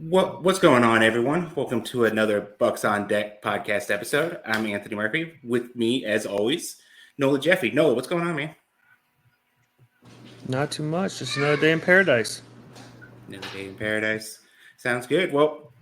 What's going on, everyone? Welcome to another Bucs On Deck podcast episode. I'm Anthony Murphy. With me, as always, Nola Jeffy. Nola, what's going on, man? Not too much. Just another day in paradise. Another day in paradise. Sounds good. Well,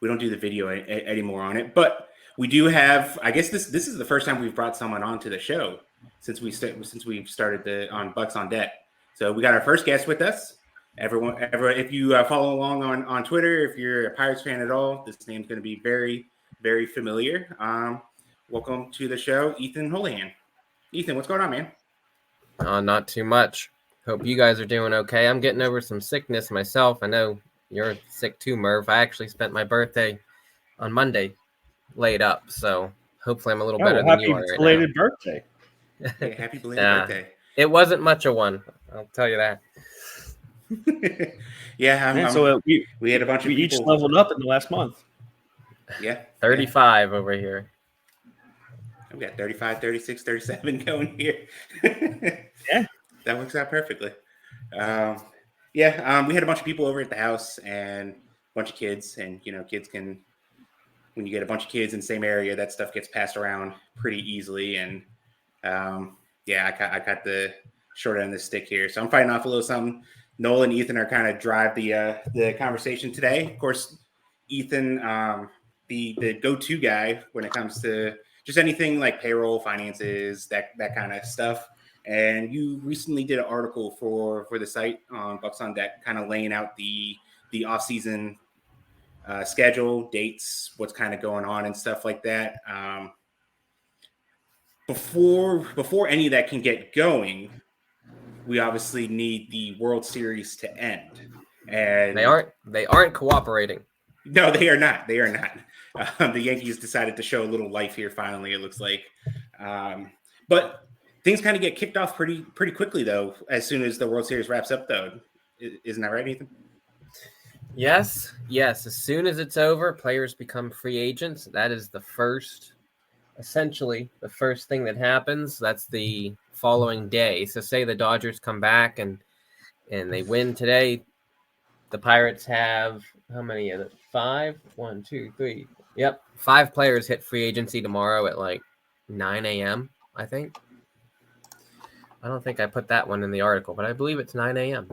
we don't do the video anymore on it, but we do have. I guess this is the first time we've brought someone onto the show since we've started on Bucs On Deck. So we got our first guest with us. Everyone, if you follow along on Twitter, if you're a Pirates fan at all, this name's going to be very, very familiar. Welcome to the show, Ethan Hullihen. Ethan, what's going on, man? Not too much. Hope you guys are doing okay. I'm getting over some sickness myself. I know you're sick too, Merv. I actually spent my birthday on Monday laid up, so hopefully I'm a little better than you are right now. Happy belated birthday. Yeah, happy belated birthday. It wasn't much of one, I'll tell you that. Yeah, so we had a bunch of people. Each leveled up in the last month. Yeah. 35 over here. We got 35, 36, 37 going here. Yeah. That works out perfectly. We had a bunch of people over at the house and a bunch of kids. And, kids can, when you get a bunch of kids in the same area, that stuff gets passed around pretty easily. And, I got the short end of the stick here. So I'm fighting off a little something. Nola and Ethan are kind of drive the conversation today. Of course, Ethan, the go-to guy when it comes to just anything like payroll, finances, that kind of stuff. And you recently did an article for the site on Bucs On Deck, kind of laying out the offseason schedule, dates, what's kind of going on and stuff like that. Before any of that can get going, we obviously need the World Series to end. And they aren't cooperating. No, they are not. They are not. The Yankees decided to show a little life here finally, it looks like. But things kind of get kicked off pretty quickly, though, as soon as the World Series wraps up, though. Isn't that right, Ethan? Yes. As soon as it's over, players become free agents. That is essentially the first thing that happens. That's the following day. So say the Dodgers come back and they win today. The Pirates have, how many of it? 5? 1, 2, 3. Yep. 5 players hit free agency tomorrow at like 9 a.m., I think. I don't think I put that one in the article, but I believe it's 9 a.m.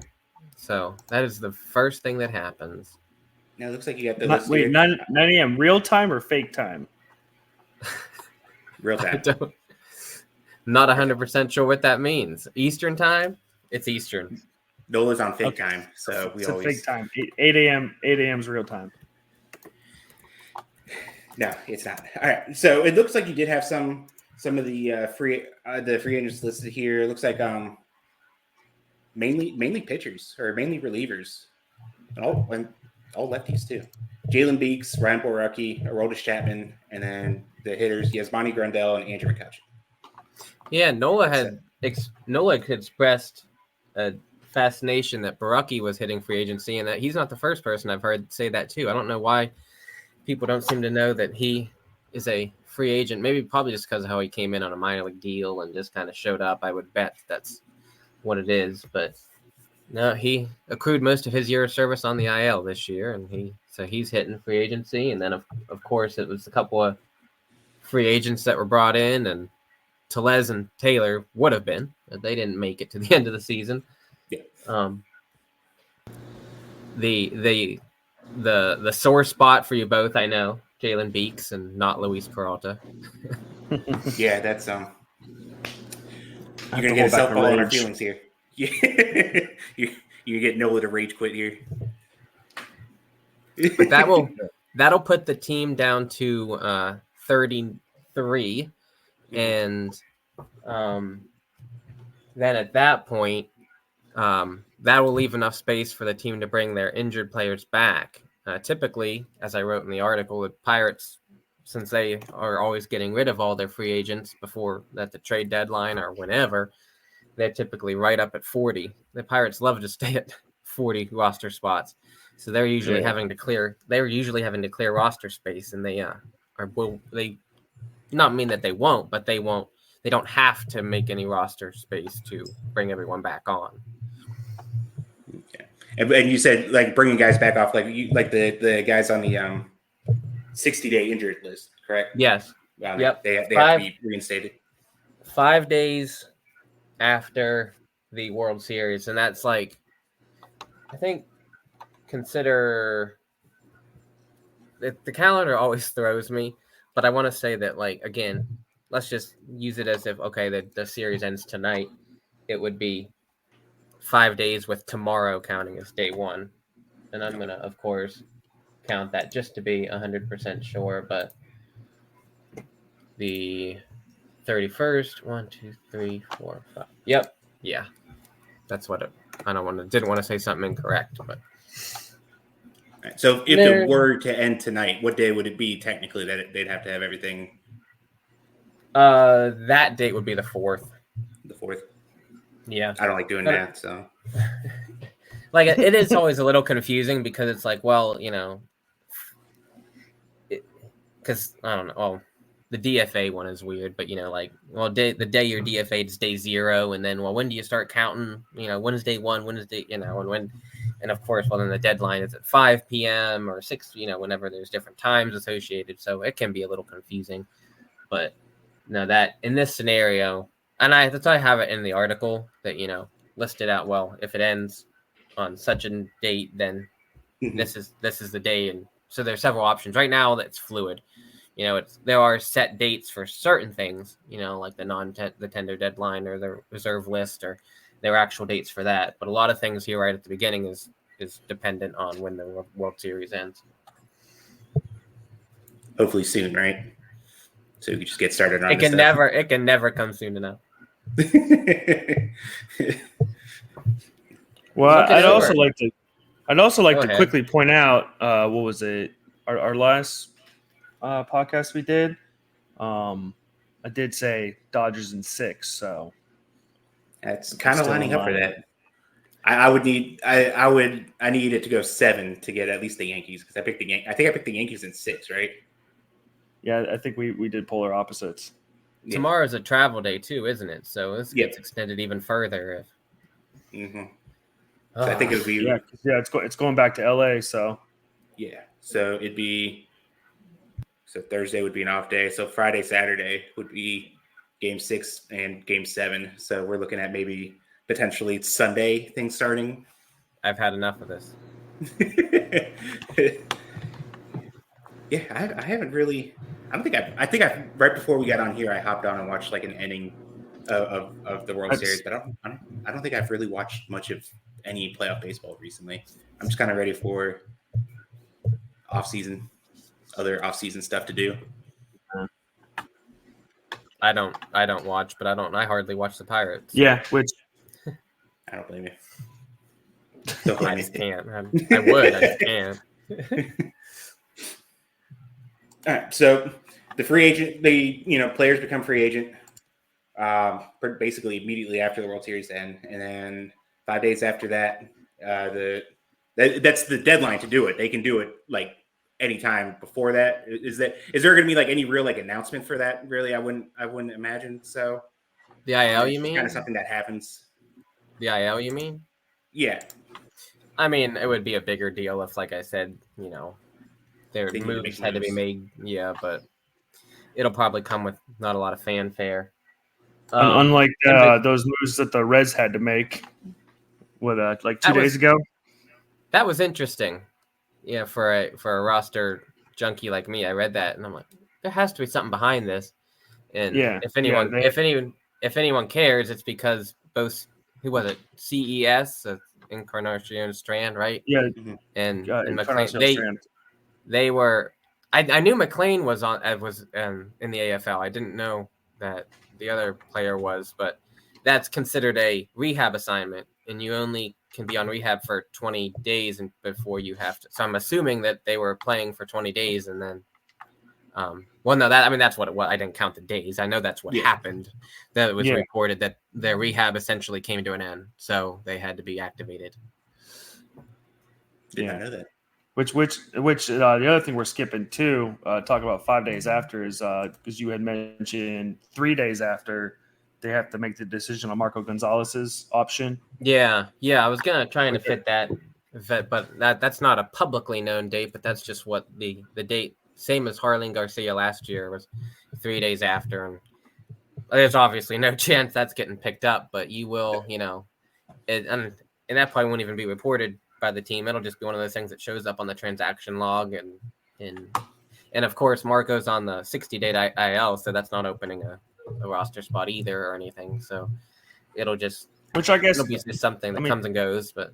So that is the first thing that happens. Now it looks like you got the list. Wait, 9 a.m. real time or fake time? Real time. Not 100% sure what that means. Eastern time? It's Eastern. Nola's on fake time, so we always fake time. 8 a.m. 8 a.m. is real time. No, it's not. All right. So it looks like you did have some of the free agents listed here. It looks like mainly pitchers or mainly relievers, and all lefties too. Jalen Beeks, Ryan Borucki, Aroldis Chapman, and then the hitters Yasmani Grandal and Andrew McCutcheon. Yeah, Nola had expressed a fascination that Borucki was hitting free agency, and that he's not the first person I've heard say that too. I don't know why people don't seem to know that he is a free agent. Probably just because of how he came in on a minor league deal and just kind of showed up. I would bet that's what it is. But no, he accrued most of his year of service on the IL this year, and he's hitting free agency. And then of course it was a couple of free agents that were brought in, and Tellez and Taylor would have been, but they didn't make it to the end of the season. Yeah. The sore spot for you both, I know, Jalen Beeks and not Luis Peralta. Yeah, that's you're gonna get a softball on our feelings here. Yeah, you get Nola to rage quit here. But that'll put the team down to 33, and then at that point, that will leave enough space for the team to bring their injured players back. Typically, as I wrote in the article, the Pirates, since they are always getting rid of all their free agents before at the trade deadline or whenever, they're typically right up at 40. The Pirates love to stay at 40 roster spots, so they're usually having to clear. They're usually having to clear roster space, and they not mean that they won't, but they won't. They don't have to make any roster space to bring everyone back on. Okay. And you said like bringing guys back off, like the guys on the 60-day injured list, correct? Yes. Yep. They have to be reinstated. 5 days after the World Series, and that's like, I think, consider the calendar always throws me, but I want to say that, like, again, let's just use it as if, okay, the series ends tonight. It would be 5 days with tomorrow counting as day one. And I'm going to, of course, count that just to be 100% sure, but the 31st, 1, 2, 3, 4, 5. Yep. Yeah. That's what didn't want to say something incorrect, but. Right. So if it were to end tonight, what day would it be technically that they'd have to have everything? That date would be the 4th. The 4th. Yeah. I don't like doing math, so. Like, it is always a little confusing because it's like, well, because I don't know. Oh, the DFA one is weird, but like, well, the day you're DFA'd is day 0, and then, well, when do you start counting? When is day 1? When is day, and when, and of course, well, then the deadline is at 5 p.m. or 6, whenever there's different times associated, so it can be a little confusing. But no, that in this scenario, and that's why I have it in the article that listed out. Well, if it ends on such a date, then this is the day, and so there's several options right now. That's fluid. There are set dates for certain things, like the tender deadline or the reserve list, or there are actual dates for that. But a lot of things here right at the beginning is dependent on when the World Series ends. Hopefully soon, right? So we can just get started on it. Can never come soon enough. Well, I'd also like to quickly point out what was it? Our last podcast we did. I did say Dodgers in 6, so that's kind of lining up for that. I need it to go 7 to get at least the Yankees, because I think I picked the Yankees in 6, right? Yeah, I think we did polar opposites. Yeah. Tomorrow's a travel day too, isn't it? So this gets extended even further. So I think it would be it's going back to LA. So so it'd be Thursday would be an off day. So Friday, Saturday would be Game 6 and Game 7. So we're looking at maybe potentially Sunday things starting. I've had enough of this. I haven't really. I think I right before we got on here, I hopped on and watched like an inning of the World Series, but I don't think I've really watched much of any playoff baseball recently. I'm just kind of ready for other off-season stuff to do. I don't watch, but I hardly watch the Pirates. Yeah, which I don't blame you. Don't blame I just can't. I would. I just can't. All right, so the free agent, players become free agent basically immediately after the World Series end, and then 5 days after that, that's the deadline to do it. They can do it like anytime before that. Is there going to be like any real like announcement for that? Really, I wouldn't imagine so. The IL, you mean? Kind of something that happens. The IL, you mean? Yeah. I mean, it would be a bigger deal if, like I said, their moves had to be made. Yeah, but it'll probably come with not a lot of fanfare. Unlike those moves that the Reds had to make, like 2 days ago. That was interesting. Yeah, for a roster junkie like me, I read that and I'm like, there has to be something behind this. And if anyone cares, it's because both, who was it? CES, Encarnacion Strand, right? Yeah, and McLean. They were. I knew McLean was in the AFL. I didn't know that the other player was, but that's considered a rehab assignment, and you only can be on rehab for 20 days and before you have to. So I'm assuming that they were playing for 20 days, and then, that's what it was. I didn't count the days. I know that's what happened. That it was reported that their rehab essentially came to an end, so they had to be activated. Did not know that. Which the other thing we're skipping too, talk about 5 days after is because you had mentioned 3 days after they have to make the decision on Marco Gonzalez's option. Yeah, I was gonna try and fit that but that's not a publicly known date, but that's just what the date, same as Harlan Garcia last year, was 3 days after. And there's obviously no chance that's getting picked up, but you will, and that probably won't even be reported by the team. It'll just be one of those things that shows up on the transaction log, and of course Marco's on the 60-day IL, so that's not opening a roster spot either or anything. So it'll just, which I guess it'll be just something that comes and goes, but.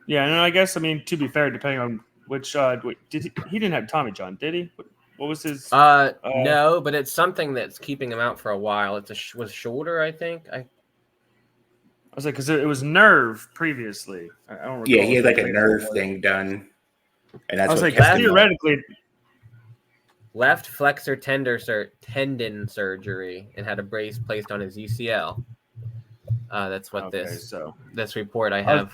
Yeah, and I guess, to be fair, depending on which he didn't have Tommy John, did he? What was his? No, but it's something that's keeping him out for a while. It was shoulder, I think. I was like, because it was nerve previously. I don't recall. Yeah, he had like a nerve thing done, and that's I was what like, theoretically, left flexor tendon surgery and had a brace placed on his UCL. That's what this report I have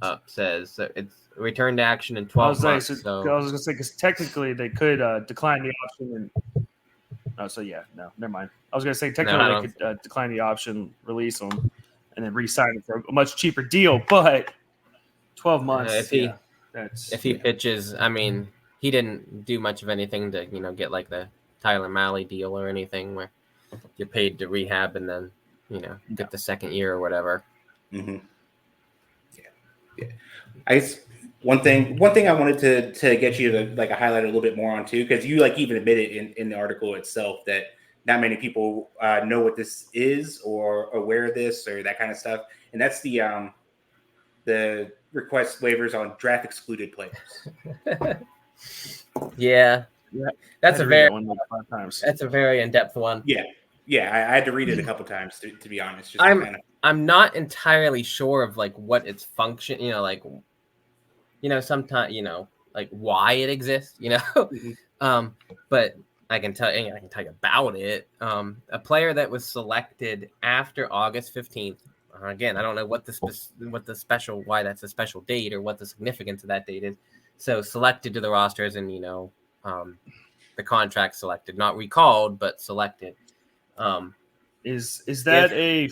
up says. So it's return to action in 12 months. I was going to say, because technically they could decline the option. Never mind. I was going to say technically they could decline the option, release him, and then re-sign him for a much cheaper deal. But 12 months. If he pitches, he didn't do much of anything to get like the Tyler Mahle deal or anything where you're paid to rehab and then get the second year or whatever. Mm-hmm. Yeah. One thing I wanted to get you to like highlight a little bit more on too, because you even admitted in the article itself that not many people know what this is or aware of this or that kind of stuff, and that's the request waivers on draft excluded players. Yeah, that's a very in-depth one. Yeah, I had to read it a couple times to be honest. I'm not entirely sure of what its function, sometimes, why it exists, Mm-hmm. But I can tell you about it. A player that was selected after August 15th. Again, I don't know why that's a special date or what the significance of that date is. So selected to the rosters and, the contract selected, not recalled, but selected. Is that a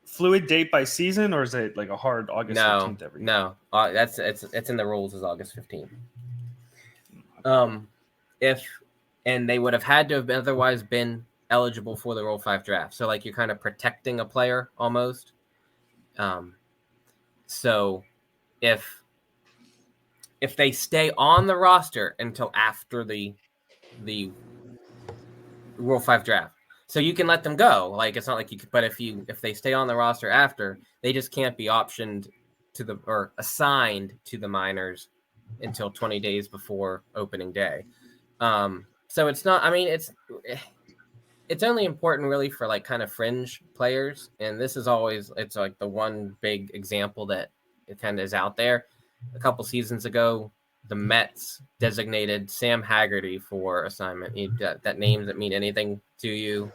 fluid date by season, or is it like a hard August 15th every year? No, it's in the rules as August 15th. And they would have had to have otherwise been eligible for the Rule 5 draft. So you're kind of protecting a player almost. So if they stay on the roster until after the Rule 5 draft, so you can let them go. It's not like you could, but if they stay on the roster after, they just can't be optioned or assigned to the minors until 20 days before opening day. So it's not, it's only important really for kind of fringe players. And this is always, it's the one big example that it kind of is out there. A couple seasons ago, the Mets designated Sam Haggerty for assignment. That name doesn't mean anything to you.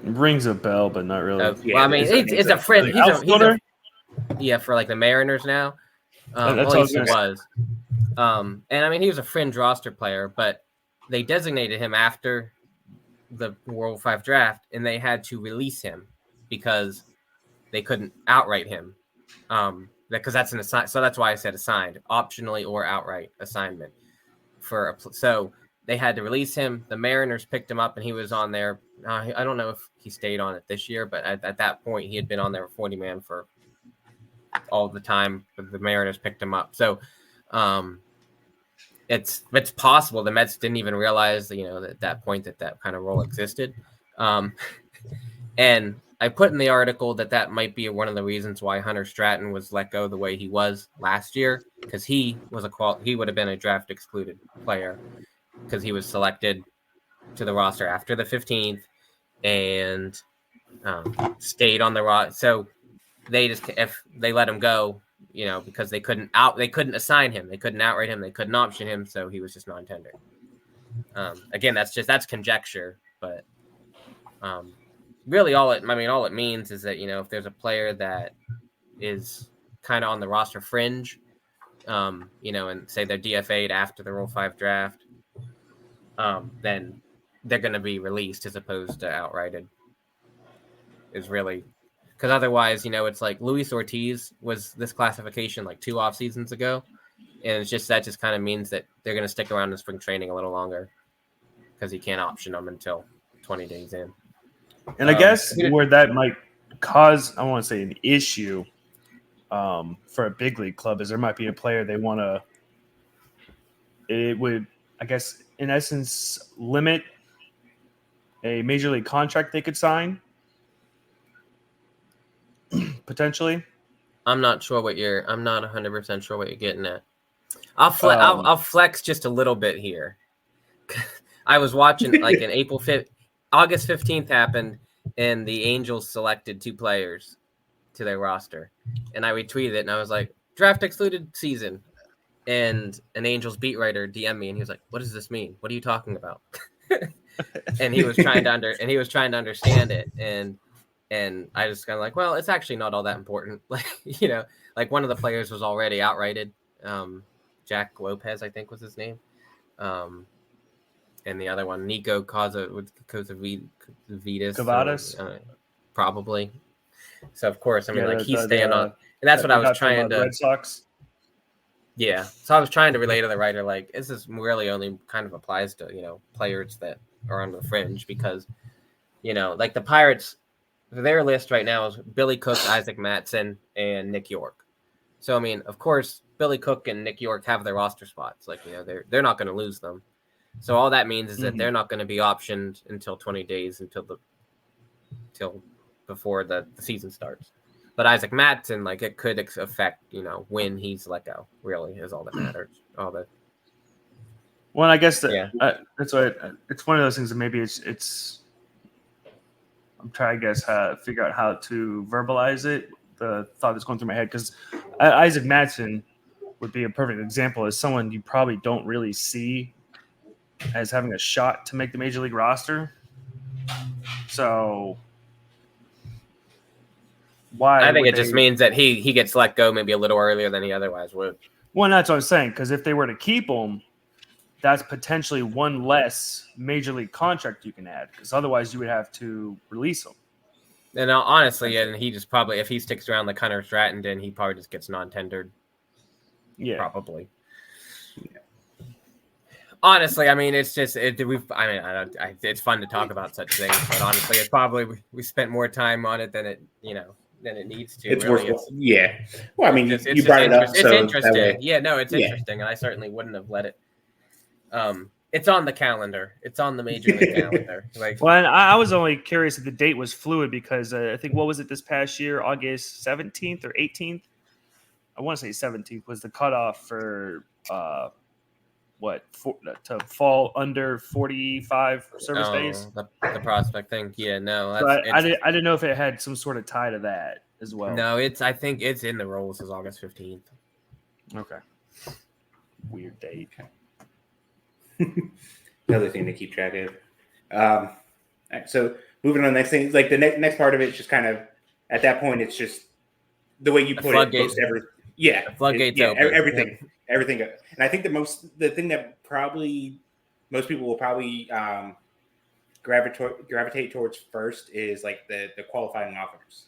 It rings a bell, but not really. It's a friend. For the Mariners now. That's all he was. And he was a fringe roster player, but they designated him after the World 5 draft, and they had to release him because they couldn't outright him. Because that's an assign. So that's why I said assigned, optionally or outright assignment so they had to release him. The Mariners picked him up, and he was on there. I don't know if he stayed on it this year, but at that point, he had been on there 40-man for all the time. But the Mariners picked him up. So it's possible the Mets didn't even realize, at that point that kind of role existed. And I put in the article that might be one of the reasons why Hunter Stratton was let go the way he was last year, because he would have been a draft excluded player because he was selected to the roster after the 15th and stayed on the roster. So if they let him go, because they couldn't assign him, they couldn't outright him, they couldn't option him, so he was just non-tender. Again, that's conjecture, but really all it means is that if there's a player that is kind of on the roster fringe, and say they're DFA'd after the Rule 5 draft, then they're going to be released as opposed to outrighted. Is really Because otherwise, it's like Luis Ortiz was this classification like 2 off seasons ago. And that just kind of means that they're going to stick around in spring training a little longer because you can't option them until 20 days in. And I guess where that might cause, I want to say, an issue for a big league club is there might be a player they want to, it would, I guess, in essence, limit a major league contract they could sign, potentially. I'm not 100% sure what you're getting at. I'll flex just a little bit here. I was watching like in August 15th happened, and the Angels selected 2 players to their roster, and I retweeted it, and I was like, draft excluded season, and an Angels beat writer DM'd me, and he was like, what does this mean? What are you talking about? And he was trying to understand it, and I just kind of like, well, it's actually not all that important. Like, like one of the players was already outrighted. Jack Lopez, I think was his name. And the other one, Nico Cavadas, probably. So of course, I mean, he's staying on, and that's what I was trying to. Red Sox. Yeah, so I was trying to relay to the writer, like, this is really only kind of applies to players that are on the fringe because, like the Pirates, their list right now is Billy Cook, Isaac Mattson, and Nick York. So I mean, of course, Billy Cook and Nick York have their roster spots. Like, they're not going to lose them. So all that means is that they're not going to be optioned until 20 days till before the season starts. But Isaac Mattson, like, it could affect, when he's let go. Really, is all that matters. Well, I guess that's why it's one of those things that maybe it's. I'm trying, I guess, figure out how to verbalize it. The thought that's going through my head because Isaac Mattson would be a perfect example as someone you probably don't really see as having a shot to make the major league roster. So why? I think it just means that he gets let go maybe a little earlier than he otherwise would. Well, that's what I'm saying. Because if they were to keep him, that's potentially one less major league contract you can add. Because otherwise, you would have to release him. And honestly, and he just probably, if he sticks around like Hunter Stratton, then he probably just gets non-tendered. Yeah, probably. Yeah. Honestly, I mean, it's it's fun to talk about such things, but honestly, it's probably we spent more time on it than it needs to. It's really. worth. Yeah. Well, I mean, you brought it up. It's interesting. Yeah, no, it's interesting, and I certainly wouldn't have let it. It's on the calendar. It's on the major league calendar. Well, and I was only curious if the date was fluid because I think what was it this past year, August 17th or 18th? I want to say 17th was the cutoff for to fall under 45 service days. The prospect thing. Yeah, no. I didn't know if it had some sort of tie to that as well. No, I think it's in the rolls as August 15th. Okay. Weird date. Another thing to keep track of. So moving on to the next thing, like the next part of it is just kind of at that point, it's just the way you put it. The floodgates open. Everything. And I think the thing that probably most people will probably gravitate towards first is like the qualifying offers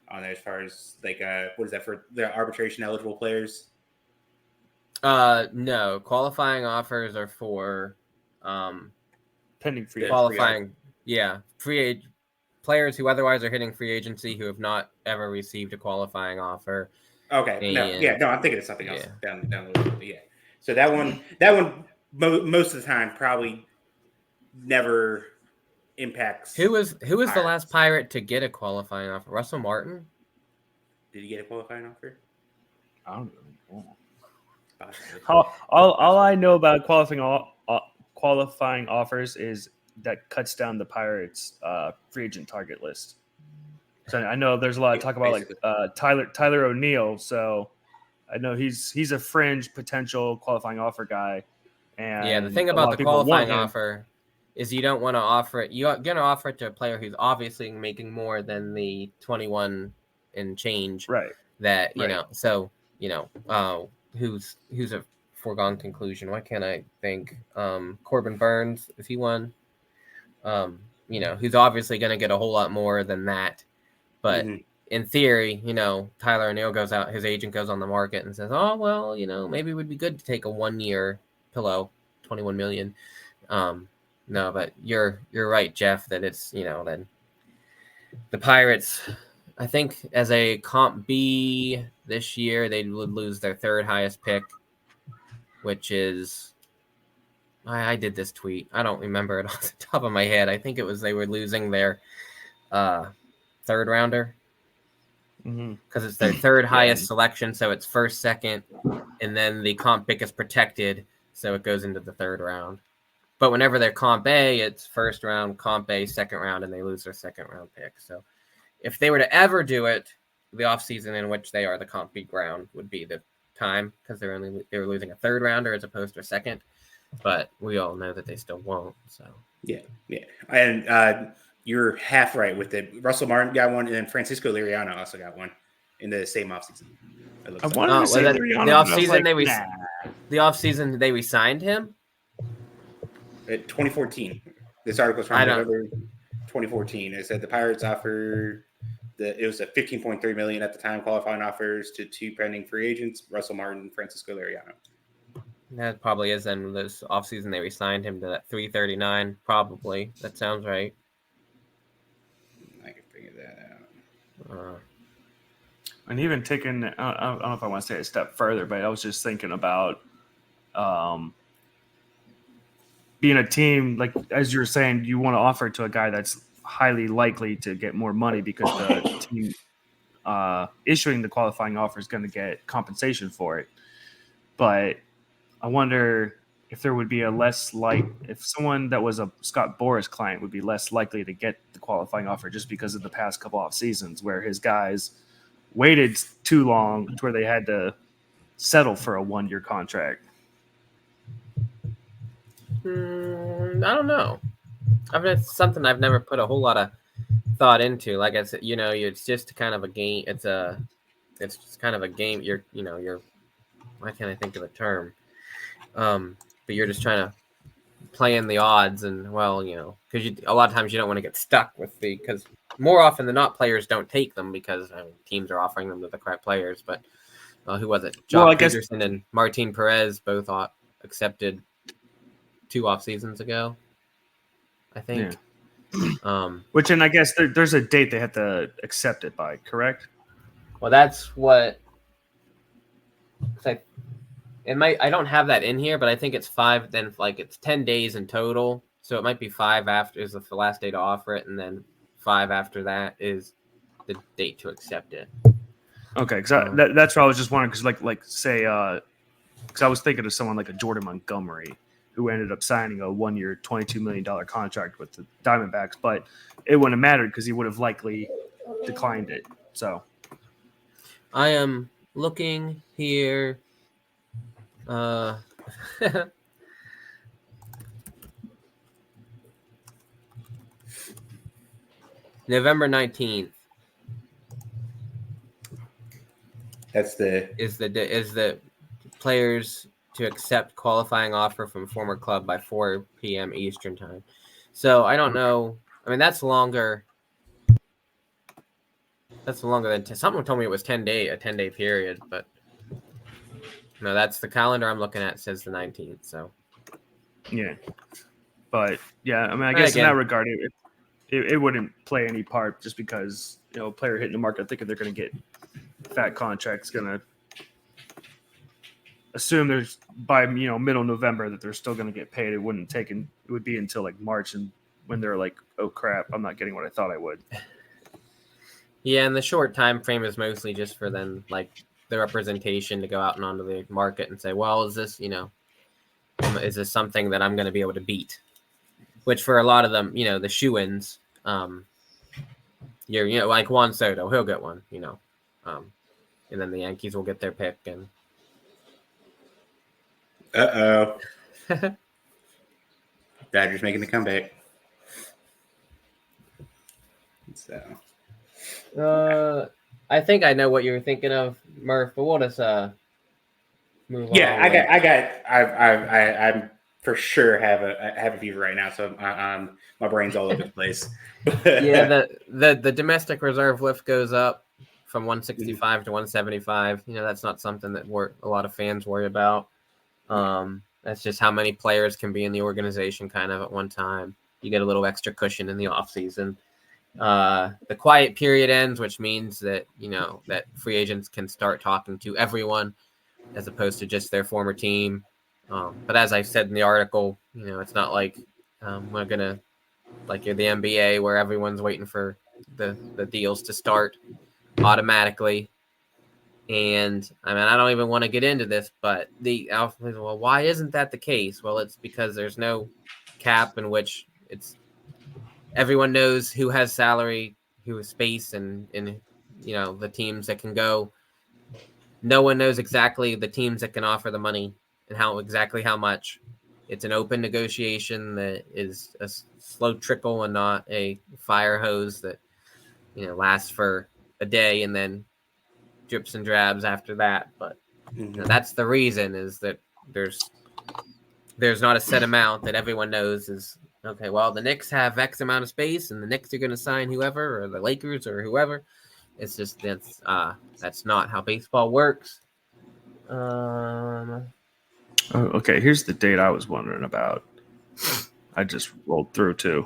on there as far as like what is that for the arbitration eligible players? No, qualifying offers are for pending free qualifying. Free agent players who otherwise are hitting free agency who have not ever received a qualifying offer. Okay. I'm thinking of something else down the road. Yeah. So that one, most of the time probably never impacts. Who was the last Pirate to get a qualifying offer? Russell Martin? Did he get a qualifying offer? I don't know. All I know about qualifying offers is that cuts down the Pirates' free agent target list. So I know there's a lot of talk about like Tyler O'Neill. So I know he's a fringe potential qualifying offer guy. And the thing about the qualifying offer is you don't want to offer it. You're going to offer it to a player who's obviously making more than the 21 and change. Right. That who's a foregone conclusion. Why can't I think? Corbin Burns, is he one? Who's obviously going to get a whole lot more than that. But in theory, Tyler O'Neill goes out, his agent goes on the market and says, "Oh well, maybe it would be good to take a 1-year pillow, $21 million." No, but you're right, Jeff, that it's then the Pirates. I think as a comp B this year, they would lose their third highest pick, which is I did this tweet. I don't remember it off the top of my head. I think it was they were losing their third rounder because it's their third highest selection, so it's first, second, and then the comp pick is protected, so it goes into the third round. But whenever they're comp A, it's first round, comp A, second round, and they lose their second round pick. So if they were to ever do it, the offseason in which they are the comp B ground would be the time because they were losing a third rounder as opposed to a second. But we all know that they still won't. So yeah, and you're half right with it. Russell Martin got one, and then Francisco Liriano also got one in the same offseason. I wanted to say Liriano, the offseason the offseason they re-signed him. 2014. This article is from November 2014. It said the Pirates offered it was a $15.3 million at the time qualifying offers to 2 pending free agents, Russell Martin and Francisco Liriano. That probably is then this offseason they re-signed him to that $339, probably. That sounds right. I can figure that out. And even taking, I don't know if I want to say a step further, but I was just thinking about being a team, like as you were saying, you want to offer it to a guy that's highly likely to get more money because the team issuing the qualifying offer is going to get compensation for it. But I wonder if there would be if someone that was a Scott Boras client would be less likely to get the qualifying offer just because of the past couple off seasons where his guys waited too long to where they had to settle for a 1-year contract. I don't know. I mean, it's something I've never put a whole lot of thought into. Like I said, it's just kind of a game. It's just kind of a game. You're why can't I think of a term? But you're just trying to play in the odds, and because a lot of times you don't want to get stuck with because more often than not, players don't take them because teams are offering them to the correct players. But who was it? John Peterson and Martin Perez both accepted 2 off seasons ago, I think. Yeah. Which, and I guess there's a date they have to accept it by, correct? Well, that's what. I don't have that in here, but I think it's 5. Then it's 10 days in total, so it might be 5 after is the last day to offer it, and then 5 after that is the date to accept it. Okay, because that's what I was just wondering. Because say, because I was thinking of someone like a Jordan Montgomery who ended up signing a 1-year, $22 million contract with the Diamondbacks, but it wouldn't have mattered because he would have likely declined it. So I am looking here. November 19th. That's is the players to accept qualifying offer from former club by 4 p.m. Eastern time. So I don't know. I mean, that's longer. That's longer than someone told me it was a 10-day period, but no, that's the calendar I'm looking at says the 19th. So yeah, but yeah, I mean, I guess in that regard, it wouldn't play any part just because a player hitting the market thinking they're going to get fat contracts going to assume there's by middle November that they're still going to get paid. It would be until like March, and when they're like, oh crap, I'm not getting what I thought I would. Yeah, and the short time frame is mostly just for them, like the representation to go out and onto the market and say, well, is this something that I'm going to be able to beat? Which for a lot of them, the shoo-ins, like Juan Soto, he'll get one, and then the Yankees will get their pick. And Dodgers making the comeback. So, I think I know what you were thinking of, Murph. But we'll just move on. Yeah, I'm for sure have a fever right now, so my brain's all over the place. Yeah, the domestic reserve lift goes up from 165 to 175. That's not something that a lot of fans worry about. That's just how many players can be in the organization kind of at one time. You get a little extra cushion in the offseason. The quiet period ends, which means that, that free agents can start talking to everyone as opposed to just their former team. But as I said in the article, it's not like we're going to, like the NBA, where everyone's waiting for the deals to start automatically. And I don't even want to get into this, but why isn't that the case? Well, it's because there's no cap in which everyone knows who has salary, who has space, and the teams that can go. No one knows exactly the teams that can offer the money and how much. It's an open negotiation that is a slow trickle and not a fire hose that lasts for a day and then drips and drabs after that. But that's the reason, is that there's not a set amount that everyone knows is okay. Well, the Knicks have X amount of space, and the Knicks are going to sign whoever, or the Lakers or whoever. It's just that's not how baseball works. Okay, here's the date I was wondering about. I just rolled through too.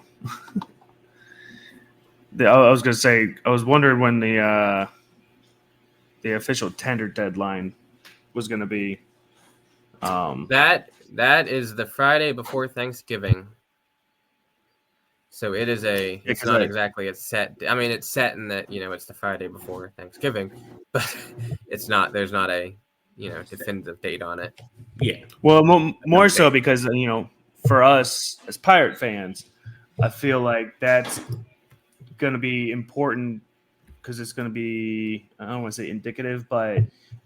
I was going to say, I was wondering when the official tender deadline was going to be. That is the Friday before Thanksgiving. So it is it's not exactly it's set. It's set in that, it's the Friday before Thanksgiving, but it's not, there's not a, definitive date on it. Yeah. Well, more so because, for us as Pirate fans, I feel like that's going to be important because it's going to be, I don't want to say indicative, but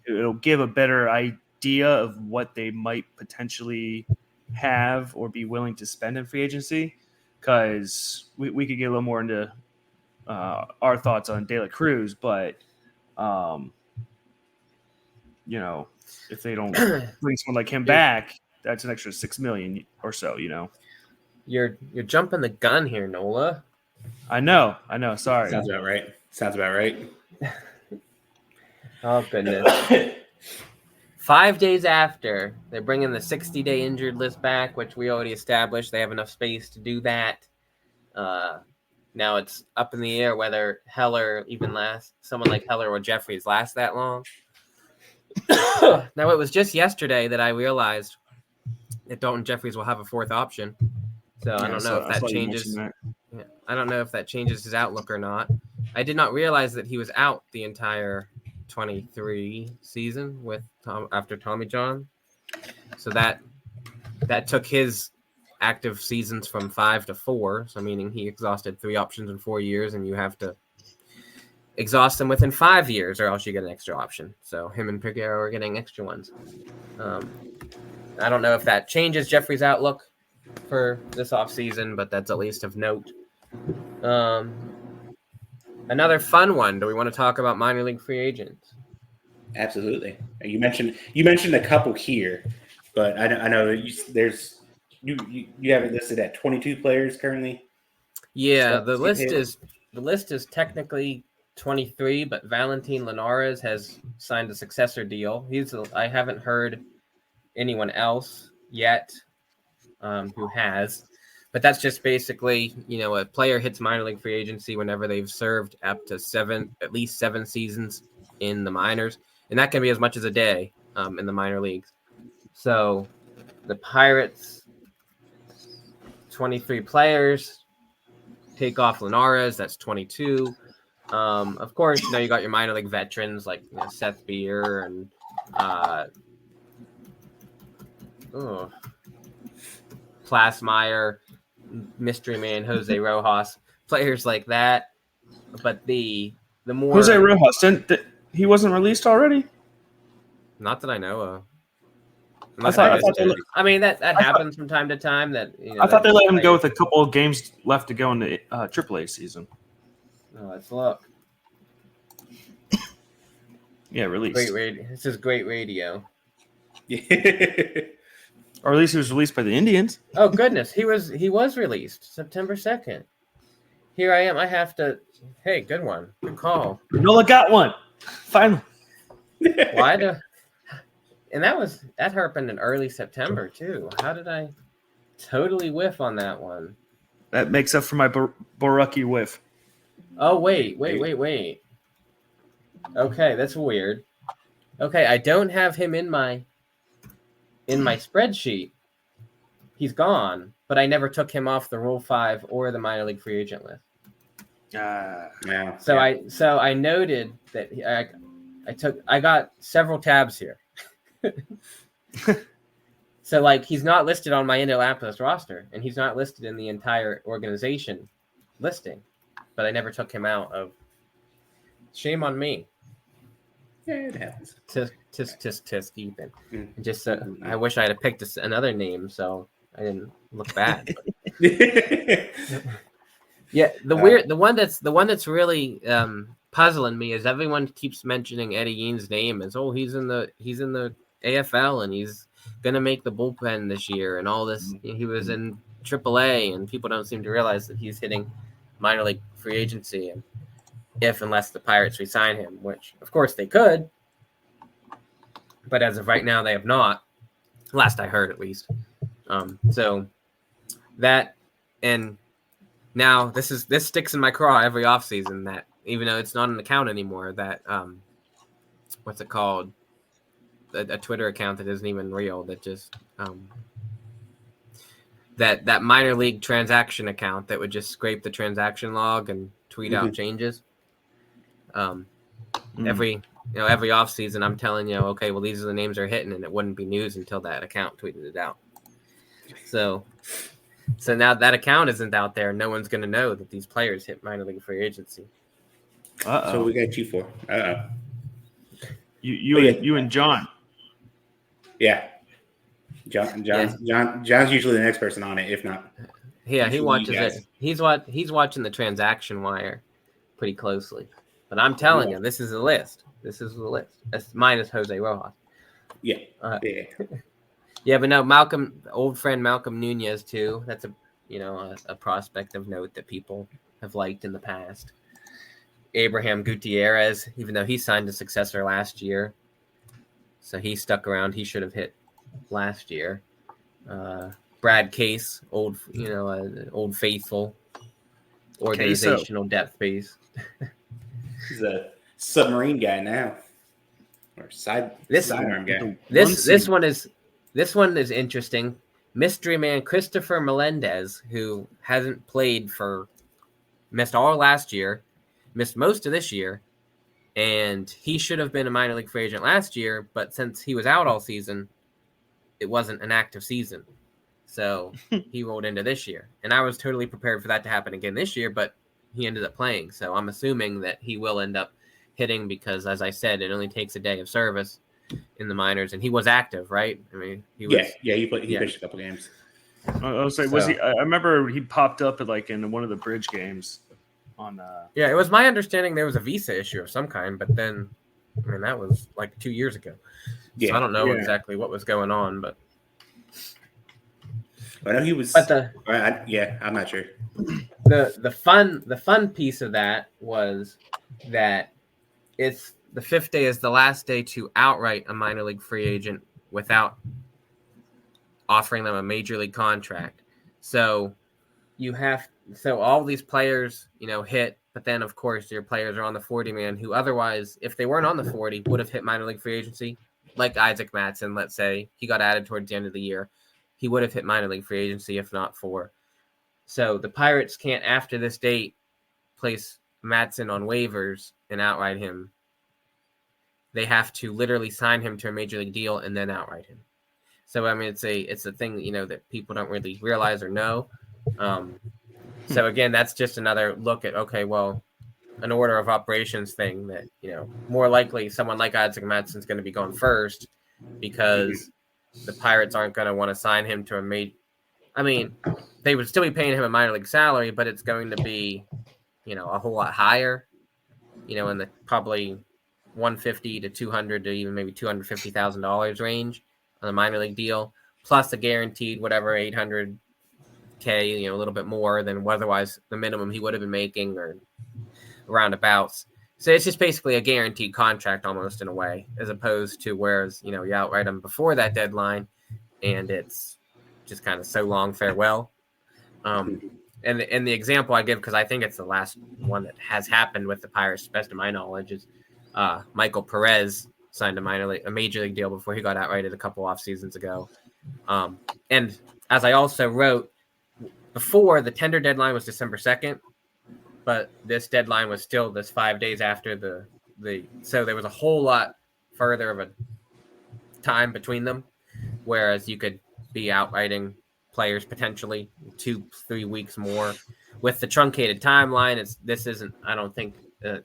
it'll give a better idea of what they might potentially have or be willing to spend in free agency. Because we could get a little more into our thoughts on De La Cruz, but if they don't bring someone like him back, that's an extra $6 million or so. You're jumping the gun here, Nola. I know. Sorry. Sounds about right. Oh goodness. 5 days after, they're bringing the 60-day injured list back, which we already established. They have enough space to do that. Now it's up in the air whether Heller even lasts, someone like Heller or Jeffries last that long. Now, it was just yesterday that I realized that Dalton Jeffries will have a fourth option. So I don't know if that changes. I don't know if that changes his outlook or not. I did not realize that he was out the entire 23 season after Tommy John. So that took his active seasons from 5 to 4. So meaning he exhausted 3 options in 4 years, and you have to exhaust them within 5 years, or else you get an extra option. So him and Piguero are getting extra ones. I don't know if that changes Jeffrey's outlook for this offseason, but that's at least of note. Another fun one. Do we want to talk about minor league free agents? Absolutely. You mentioned a couple here, but I know you have it listed at 22 players currently. Yeah, the list is technically 23, but Valentin Linares has signed a successor deal. I haven't heard anyone else yet who has. But that's just basically, a player hits minor league free agency whenever they've served up to at least 7 seasons in the minors. And that can be as much as a day in the minor leagues. So the Pirates, 23 players, take off Linares, that's 22. Of course, you got your minor league veterans like Seth Beer and Plasmeyer, Mystery Man, Jose Rojas, players like that. But the more Jose Rojas, he wasn't released already? Not that I know of. That happens from time to time. I thought they let him go with a couple of games left to go in the AAA season. Oh, let's look. Yeah, released. Great radio. This is great radio. Or at least he was released by the Indians. Oh goodness, he was released September 2nd. Here I am. I have to. Hey, good one. Good call. Nola got one. Finally. Why do? And that happened in early September too. How did I totally whiff on that one? That makes up for my Borucki whiff. Oh wait. Okay, that's weird. Okay, I don't have him in my spreadsheet. He's gone, but I never took him off the Rule 5 or the minor league free agent list. Yeah. So I noted that I got several tabs here. So like he's not listed on my Indianapolis roster, and he's not listed in the entire organization listing, but I never took him out of. Shame on me. Yeah, it happens. Tisk, Ethan. Just I wish I had picked another name, so I didn't look bad. Yeah, the one that's really puzzling me is everyone keeps mentioning Eddie Yeen's name as he's in the AFL and he's gonna make the bullpen this year and all this. He was in AAA and people don't seem to realize that he's hitting minor league free agency and unless the Pirates resign him, which of course they could, but as of right now they have not. Last I heard, at least. So that and. Now, this sticks in my craw every offseason that even though it's not an account anymore, that what's it called? A Twitter account that isn't even real, that just that minor league transaction account that would just scrape the transaction log and tweet out changes. Every offseason I'm telling you, okay, well these are the names they're hitting, and it wouldn't be news until that account tweeted it out. So now that account isn't out there, no one's going to know that these players hit minor league free agency. So we got you for. You and John. Yeah. John's usually the next person on it, if not. Yeah, he watches it. He's watching the transaction wire pretty closely. But I'm telling you, this is a list. That's minus Jose Rojas. Yeah. Yeah, but no, old friend Malcolm Nunez too. That's a prospect of note that people have liked in the past. Abraham Gutierrez, even though he signed a successor last year, so he stuck around. He should have hit last year. Brad Case, old faithful, organizational depth piece. He's a submarine guy now, or sidearm guy. This one is interesting. Mystery man Christopher Melendez, who missed all last year, missed most of this year, and he should have been a minor league free agent last year, but since he was out all season, it wasn't an active season. So he rolled into this year. And I was totally prepared for that to happen again this year, but he ended up playing. So I'm assuming that he will end up hitting because, as I said, it only takes a day of service in the minors, and he was active, right? I mean, he pitched a couple games. I was like, was he? I remember he popped up in one of the bridge games. Yeah, it was my understanding there was a visa issue of some kind, but then, I mean, that was like 2 years ago. So I don't know exactly what was going on, but I know he was. But I'm not sure. The fun piece of that was that the fifth day is the last day to outright a minor league free agent without offering them a major league contract. So all these players, hit, but then of course your players are on the 40-man who otherwise, if they weren't on the 40, would have hit minor league free agency. Like Isaac Mattson, let's say he got added towards the end of the year, he would have hit minor league free agency if not for. So the Pirates can't, after this date, place Mattson on waivers and outright him. They have to literally sign him to a major league deal and then outright him. So I mean, it's a thing that people don't really realize or know. So again, that's just another look at an order of operations thing that more likely someone like Isaac Mattson is going to be going first because the Pirates aren't going to want to sign him to a major. I mean, they would still be paying him a minor league salary, but it's going to be a whole lot higher. In the probably $150 to $200 to even maybe $250,000 range on a minor league deal, plus a guaranteed whatever $800K, a little bit more than otherwise the minimum he would have been making or roundabouts. So it's just basically a guaranteed contract almost in a way, as opposed to whereas, you outright them before that deadline and it's just kind of so long farewell. And the example I give, because I think it's the last one that has happened with the Pirates, best of my knowledge, is Michael Perez signed a major league deal before he got outrighted a couple off seasons ago. And as I also wrote, before the tender deadline was December 2nd, but this deadline was still this 5 days after so there was a whole lot further of a time between them, whereas you could be outrighting players potentially 2-3 weeks more. With the truncated timeline, this isn't, I don't think,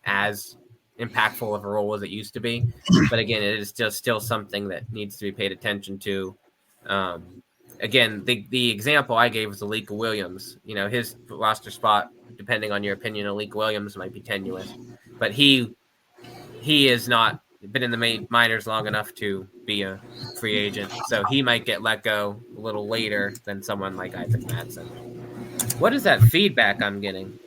as impactful of a role as it used to be. But again, it is just still something that needs to be paid attention to. Again, the example I gave was Alika Williams. His roster spot, depending on your opinion, Alika Williams might be tenuous, but he is not been in the minors long enough to be a free agent, so he might get let go a little later than someone like Isaac Madsen. What is that feedback I'm getting?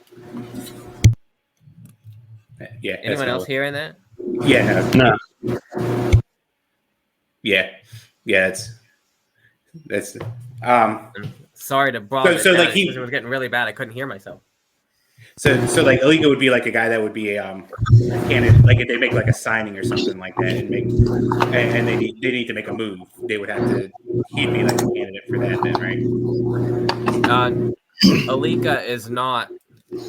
Yeah. Anyone else hearing that? Yeah. No. Yeah. That's I'm sorry to bother. So like it was getting really bad. I couldn't hear myself. So like Alika would be like a guy that would be a candidate, like if they make like a signing or something like that, and they need to make a move, they would have to. He'd be like a candidate for that, then, right? Alika is not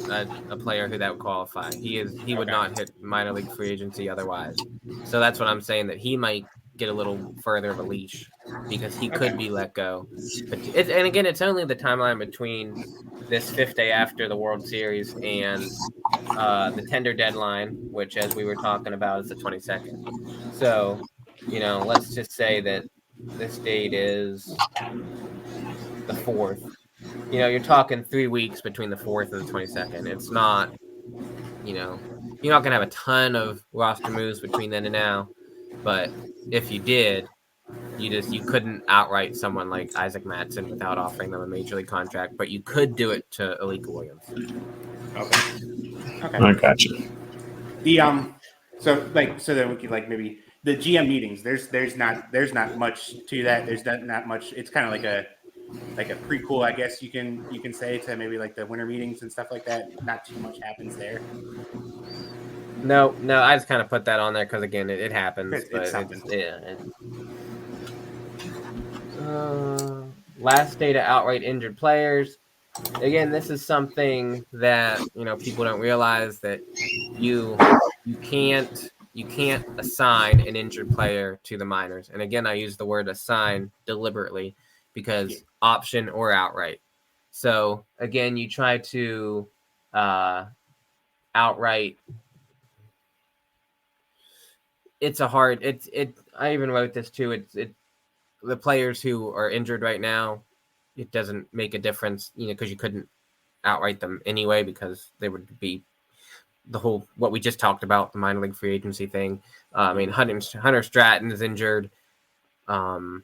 a player that would qualify. He would not hit minor league free agency otherwise. So that's what I'm saying, that he might get a little further of a leash because he could be let go. But and again, it's only the timeline between this 5th day after the World Series and the tender deadline, which, as we were talking about, is the 22nd. So, let's just say that this date is the 4th. You're talking 3 weeks between the 4th and the 22nd. It's not, you're not going to have a ton of roster moves between then and now. But if you did, you couldn't outright someone like Isaac Madsen without offering them a major league contract, but you could do it to Alika Williams. Okay. I gotcha. So then we could maybe the GM meetings. There's not much to that. There's not much. It's kind of like a prequel, I guess you can say, to maybe like the winter meetings and stuff like that. Not too much happens there. No, I just kind of put that on there because again, it happens. Last day to outright injured players. Again, this is something that people don't realize, that you can't assign an injured player to the minors. And again, I use the word assign deliberately because option or outright. So again, you try to outright. It's a hard. I even wrote this too. The players who are injured right now, it doesn't make a difference, because you couldn't outright them anyway, because they would be the whole what we just talked about, the minor league free agency thing. Hunter Stratton is injured. Ben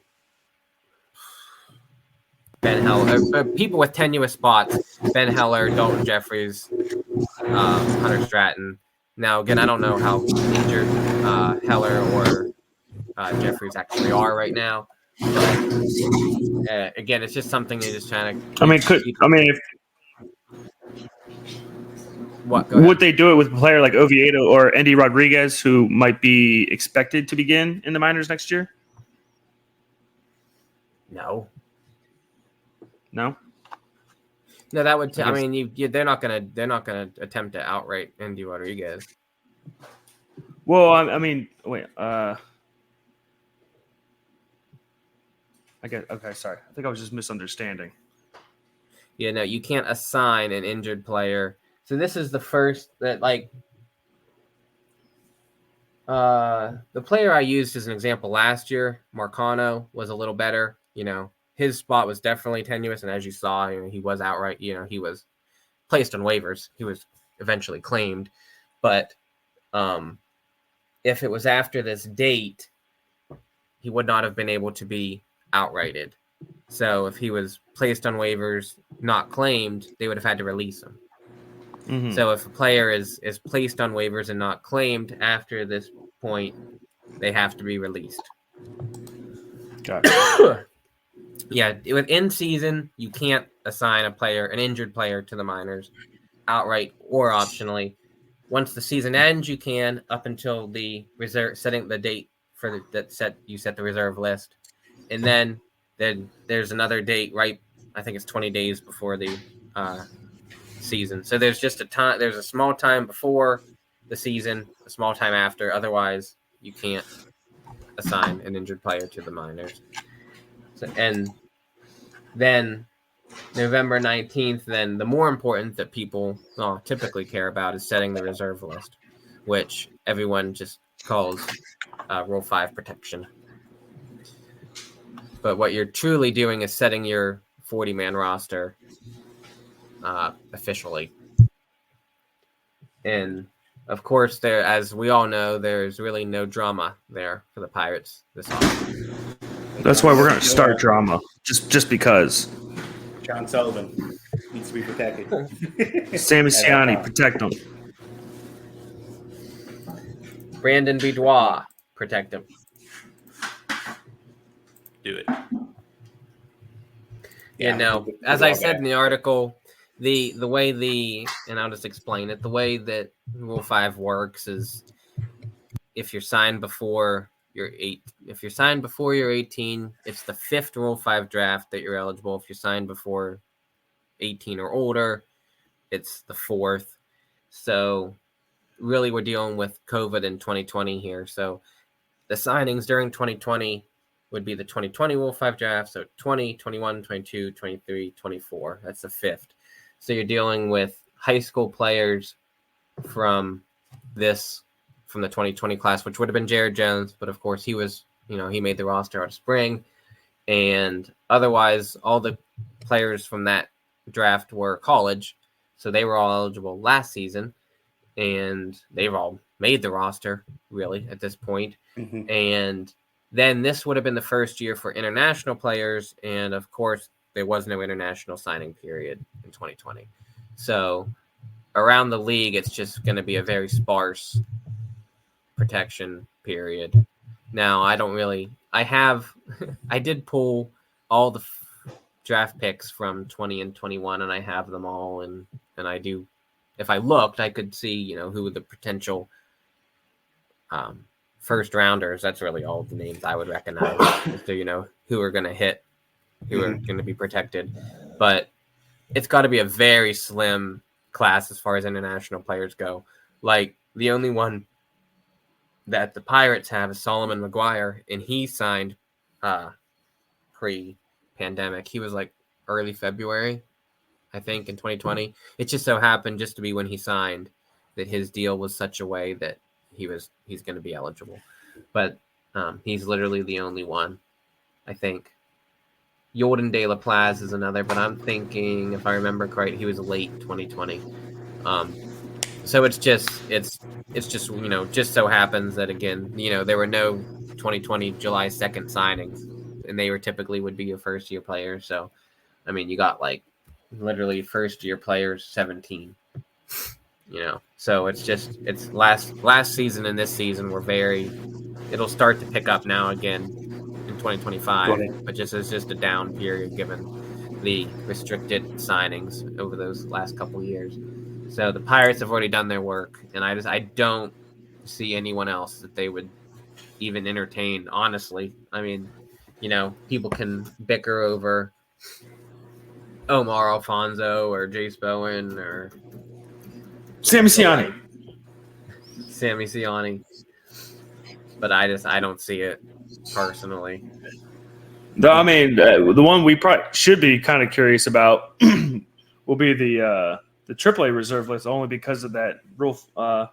Heller, people with tenuous spots: Ben Heller, Dalton Jeffries, Hunter Stratton. Now, again, I don't know how injured Heller or Jeffries actually are right now. But again, it's just something you're just trying to. Would they do it with a player like Oviedo or Andy Rodriguez, who might be expected to begin in the minors next year? No, that would. They're not gonna attempt to outright Andy Rodriguez. Well, wait. I guess. Okay, sorry. I think I was just misunderstanding. Yeah, no, you can't assign an injured player. So this is the first that the player I used as an example last year, Marcano, was a little better. His spot was definitely tenuous, and as you saw, he was outright. He was placed on waivers. He was eventually claimed, but if it was after this date, he would not have been able to be outrighted. So if he was placed on waivers, not claimed, they would have had to release him. Mhm. So if a player is placed on waivers and not claimed after this point, they have to be released. Gotcha. Yeah, within season, you can't assign an injured player to the minors outright or optionally. Once the season ends, you can up until the reserve setting the date for you set the reserve list, and then there's another date right. I think it's 20 days before the season. So there's just there's a small time before the season, a small time after. Otherwise, you can't assign an injured player to the minors. So, and then November 19th, then the more important that people typically care about is setting the reserve list, which everyone just calls Rule 5 protection. But what you're truly doing is setting your 40-man roster officially. And, of course, as we all know, there's really no drama there for the Pirates this offseason. That's why we're going to start drama, just because. John Sullivan needs to be protected. Sammy Ciani, protect him. Brandon Boudoir, protect him. Do it. Yeah, no. As I said in the article, the way and I'll just explain it. The way that Rule 5 works is if you're signed before you're 18, it's the 5th Rule 5 draft that you're eligible. If you're signed before 18 or older, it's the 4th. So really we're dealing with COVID in 2020 here. So the signings during 2020 would be the 2020 Rule 5 draft. So 20, 21, 22, 23, 24. That's the 5th. So you're dealing with high school players from the 2020 class, which would have been Jared Jones. But of course he was, he made the roster out of spring. And otherwise all the players from that draft were college. So they were all eligible last season. And they've all made the roster, really, at this point. Mm-hmm. And then this would have been the first year for international players. And, of course, there was no international signing period in 2020. So around the league, it's just going to be a very sparse protection period. Now, I did pull all the draft picks from 20 and 21, and I have them all. And I do. If I looked, I could see, who the potential first rounders. That's really all the names I would recognize. So, who are going to hit, who are going to be protected. But it's got to be a very slim class as far as international players go. Like the only one that the Pirates have is Solomon McGuire, and he signed pre-pandemic. He was like early February. I think in 2020, it just so happened just to be when he signed that his deal was such a way that he's going to be eligible. But he's literally the only one, I think. Jordan De La Plaz is another, but I'm thinking, if I remember correct, he was late 2020. So it's just just so happens that again, there were no 2020 July 2nd signings, and they would be your first year players. So, I mean, you got like literally first year players 17, so it's last season and this season it'll start to pick up now again in 2025, but it's just a down period given the restricted signings over those last couple of years. So the Pirates have already done their work, and I don't see anyone else that they would even entertain, honestly. I mean, people can bicker over Omar Alfonso or Jace Bowen or Sammy Ciani. But I don't see it personally. I mean, the one we probably should be kind of curious about will be the AAA reserve list, only because of that rule. The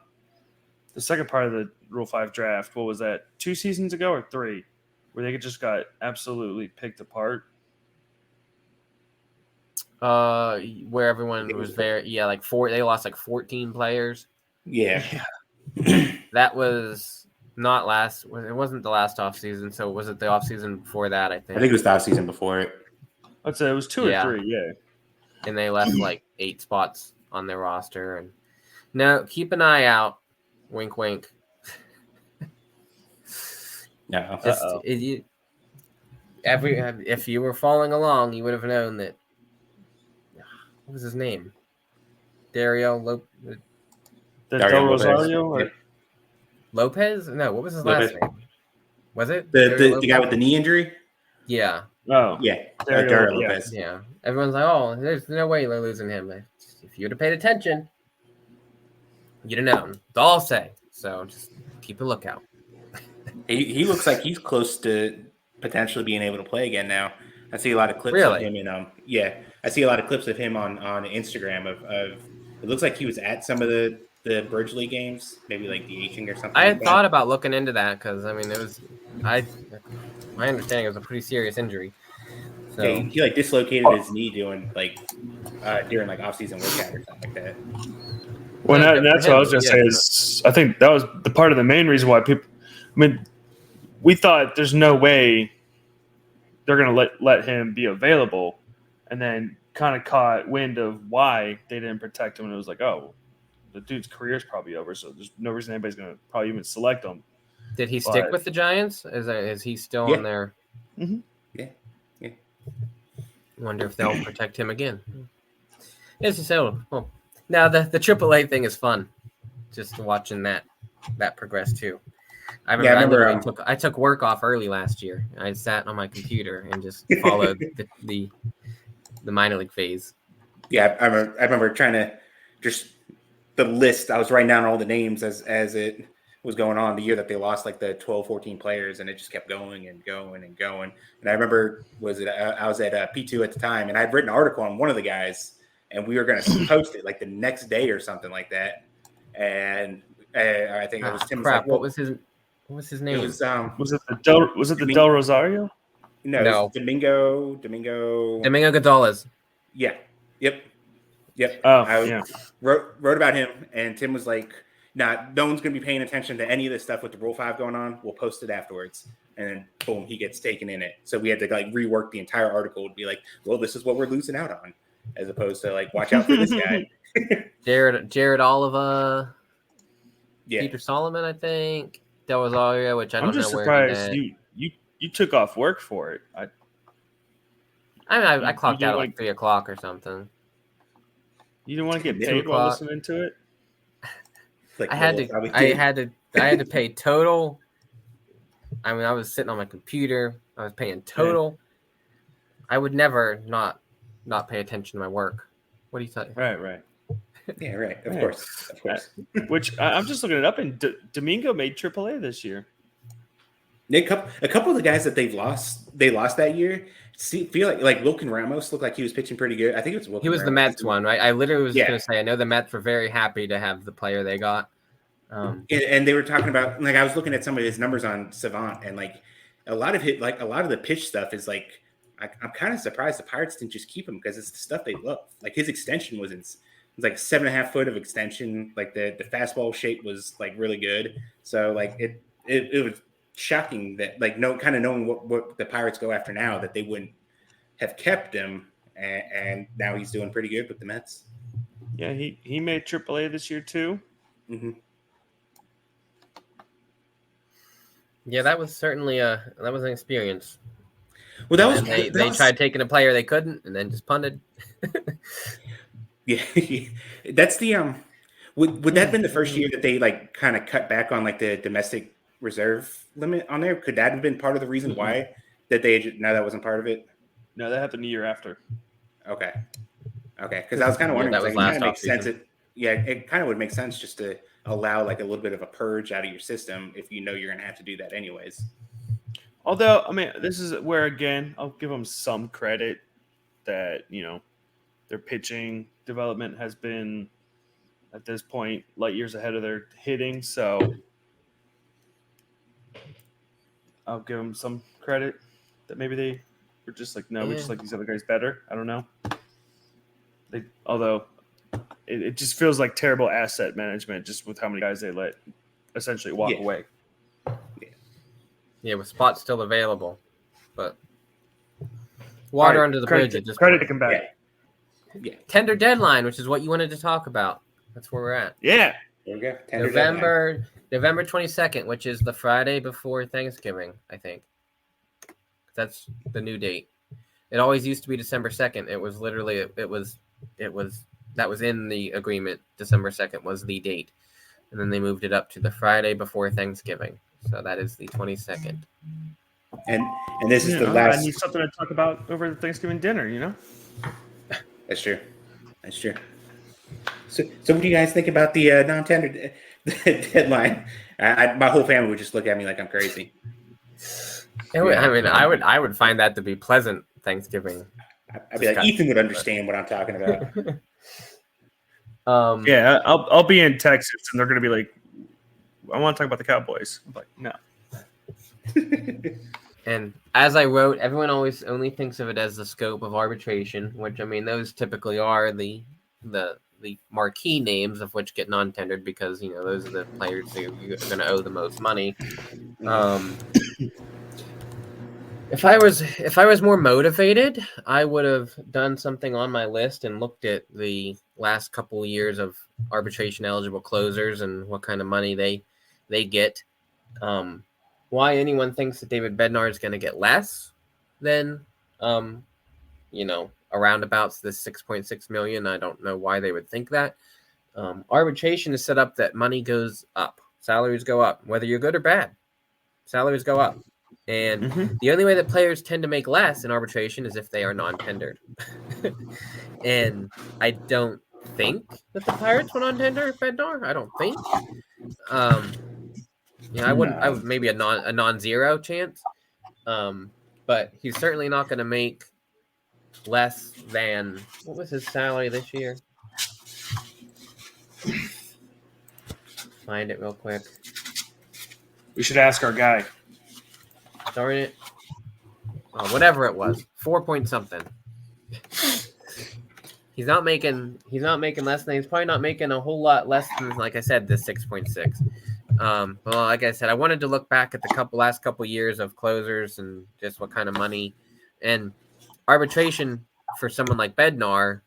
second part of the Rule 5 draft. What was that? 2 seasons ago or 3, where they just got absolutely picked apart. Where everyone was there, like 4. They lost like 14 players. Yeah. That was not last. It wasn't the last offseason. So was it the offseason before that? I think it was the offseason before it. I'd say it was 2 or 3. Yeah. And they left like 8 spots on their roster. And now keep an eye out. Wink, wink. No. If you were following along, you would have known that. What was his name? Del Rosario? Yep. Lopez? No, what was his Lopez. last name? Was it The guy with the knee injury? Yeah. Oh, Yeah. Dario Lopez. Yeah. Everyone's like, oh, there's no way they're losing him. If you'd have paid attention, you'd have known. That's all I'll say. So just keep a lookout. He looks like he's close to potentially being able to play again now. I see a lot of clips of him I see a lot of clips of him on Instagram of it looks like he was at some of the Bridge League games, maybe like the H-ing or something. I had thought about looking into that because I mean my understanding it was a pretty serious injury. So yeah, he like dislocated his knee during like off-season workout or something like that. Well, that's what I was going to say. Is I think that was the part of the main reason why people. I mean, we thought there's no way they're going to let him be available, and then kind of caught wind of why they didn't protect him, and it was like, oh, the dude's career is probably over, so there's no reason anybody's going to probably even select him. Did he stick with the Giants? Is he still on there? Mm-hmm. Yeah. Wonder if they'll protect him again. It's so well. Now the AAA thing is fun, just watching that progress too. I remember I took work off early last year. I sat on my computer and just followed the minor league phase. Yeah, I remember trying to just the list. I was writing down all the names as it was going on the year that they lost like the 12, 14 players, and it just kept going and going and going. And I remember I was at P2 at the time, and I'd written an article on one of the guys, and we were going to post it like the next day or something like that. And I think it was Tim. Crap! What was his name? It was the Del Rosario? No. Domingo Gonzalez. Yeah. Yep. Oh, I wrote about him, and Tim was like, "Nah, no one's going to be paying attention to any of this stuff with the Rule 5 going on. We'll post it afterwards." And then, boom, he gets taken in it. So we had to like rework the entire article to be like, "Well, this is what we're losing out on," as opposed to like, "Watch out for this guy." Jared Oliva. Yeah. Peter Solomon, I think. Del Rosario, which I don't know where. I'm just surprised you took off work for it. I clocked out at like 3:00 or something. You didn't want to get paid while listening to it? I had to pay total. I mean, I was sitting on my computer. I was paying total. Yeah. I would never not pay attention to my work. What do you think? Right. Yeah, right. Of course. Which I'm just looking it up, and Domingo made AAA this year. A couple of the guys that they lost that year feel like Wilkin Ramos looked like he was pitching pretty good. I think it was Wilkin. He was Ramos. The Mets one, right? I literally was going to say, I know the Mets were very happy to have the player they got. And they were talking about, like, I was looking at some of his numbers on Savant, and like a lot of the pitch stuff is like, I'm kind of surprised the Pirates didn't just keep him because it's the stuff they love. Like his extension was like 7.5 foot of extension. Like the fastball shape was like really good. So like it was shocking that like knowing what the Pirates go after now, that they wouldn't have kept him, and now he's doing pretty good with the Mets. Yeah, he made AAA this year too. Mm-hmm. Yeah, that was certainly an experience. Well, that was they tried taking a player they couldn't, and then just punted. Yeah, that's the would that have been the first year that they like kind of cut back on like the domestic reserve limit on there? Could that have been part of the reason why that that wasn't part of it? No, that happened the year after. Okay, because I was kind of wondering. That was like, last it sense. It kind of would make sense just to allow like a little bit of a purge out of your system if you know you're going to have to do that anyways. Although, I mean, this is where again I'll give them some credit that their pitching development has been at this point light years ahead of their hitting, so I'll give them some credit that maybe they were just like, no, we just like these other guys better. I don't know. Although it just feels like terrible asset management just with how many guys they let essentially walk away. Yeah, with spots still available, but water under the bridge. Credit to come back. Tender deadline, which is what you wanted to talk about. That's where we're at. Yeah. There we go. Tender deadline. November 22nd, which is the Friday before Thanksgiving, I think. That's the new date. It always used to be December 2nd. It was literally that was in the agreement. December 2nd was the date. And then they moved it up to the Friday before Thanksgiving. So that is the 22nd. And this is the last. I need something to talk about over the Thanksgiving dinner, you know? That's true. So what do you guys think about the non-tender deadline? My whole family would just look at me like I'm crazy. I would find that to be pleasant Thanksgiving. I'd be like, Ethan would understand what I'm talking about. Yeah, I'll be in Texas, and they're going to be like, I want to talk about the Cowboys. I'm like, no. And as I wrote, everyone always only thinks of it as the scope of arbitration, which, I mean, those typically are the marquee names of which get non-tendered because, you know, those are the players who are going to owe the most money. If I was more motivated, I would have done something on my list and looked at the last couple of years of arbitration eligible closers and what kind of money they get. Why anyone thinks that David Bednar is going to get less than, around about this $6.6 million. I don't know why they would think that. Arbitration is set up that money goes up, salaries go up, whether you're good or bad. Salaries go up. And the only way that players tend to make less in arbitration is if they are non-tendered. And I don't think that the Pirates went on tender Bednar. I don't think. I would maybe a non-zero chance. But he's certainly not going to make less than, what was his salary this year? Find it real quick. We should ask our guy. Darn it. Oh, whatever it was. 4 point something. He's not making less than, he's probably not making a whole lot less than, like I said, this 6.6. Well, like I said, I wanted to look back at the last couple years of closers and just what kind of money, and arbitration for someone like Bednar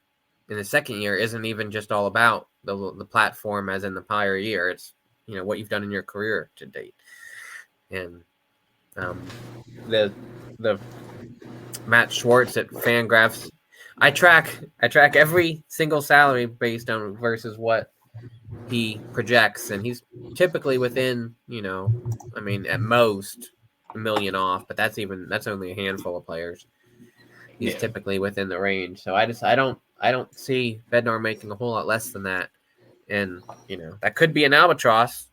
in the second year isn't even just all about the platform as in the prior year. It's, you know, what you've done in your career to date. And the Matt Schwartz at Fangraphs, I track every single salary based on versus what he projects, and he's typically within, at most $1 million off, but that's only a handful of players. He's typically within the range. So I don't see Bednar making a whole lot less than that. And, that could be an albatross,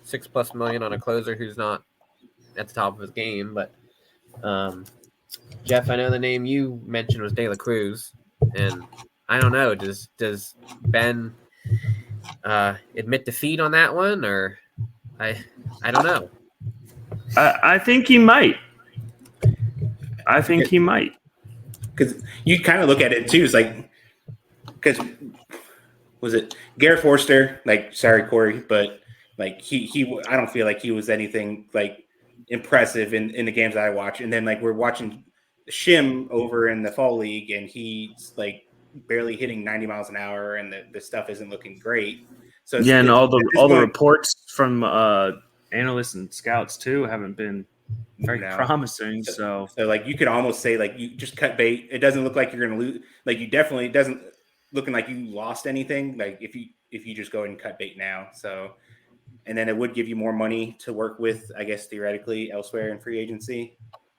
$6+ million on a closer who's not at the top of his game. But Jeff, I know the name you mentioned was De La Cruz, and I don't know, does Ben admit defeat on that one, or I don't know. I think he might. Because you kind of look at it too. It's like, because was it Garrett Forster? Like, sorry, Corey, but like he I don't feel like he was anything like impressive in the games that I watch. And then like we're watching Shim over in the fall league, and he's like barely hitting 90 miles an hour, and the stuff isn't looking great. So and all the reports from analysts and scouts too haven't been very promising. So like you could almost say like you just cut bait. It doesn't look like you're going to lose. Like you definitely doesn't looking like you lost anything. Like if you just go ahead and cut bait now. So, and then it would give you more money to work with, I guess, theoretically elsewhere in free agency.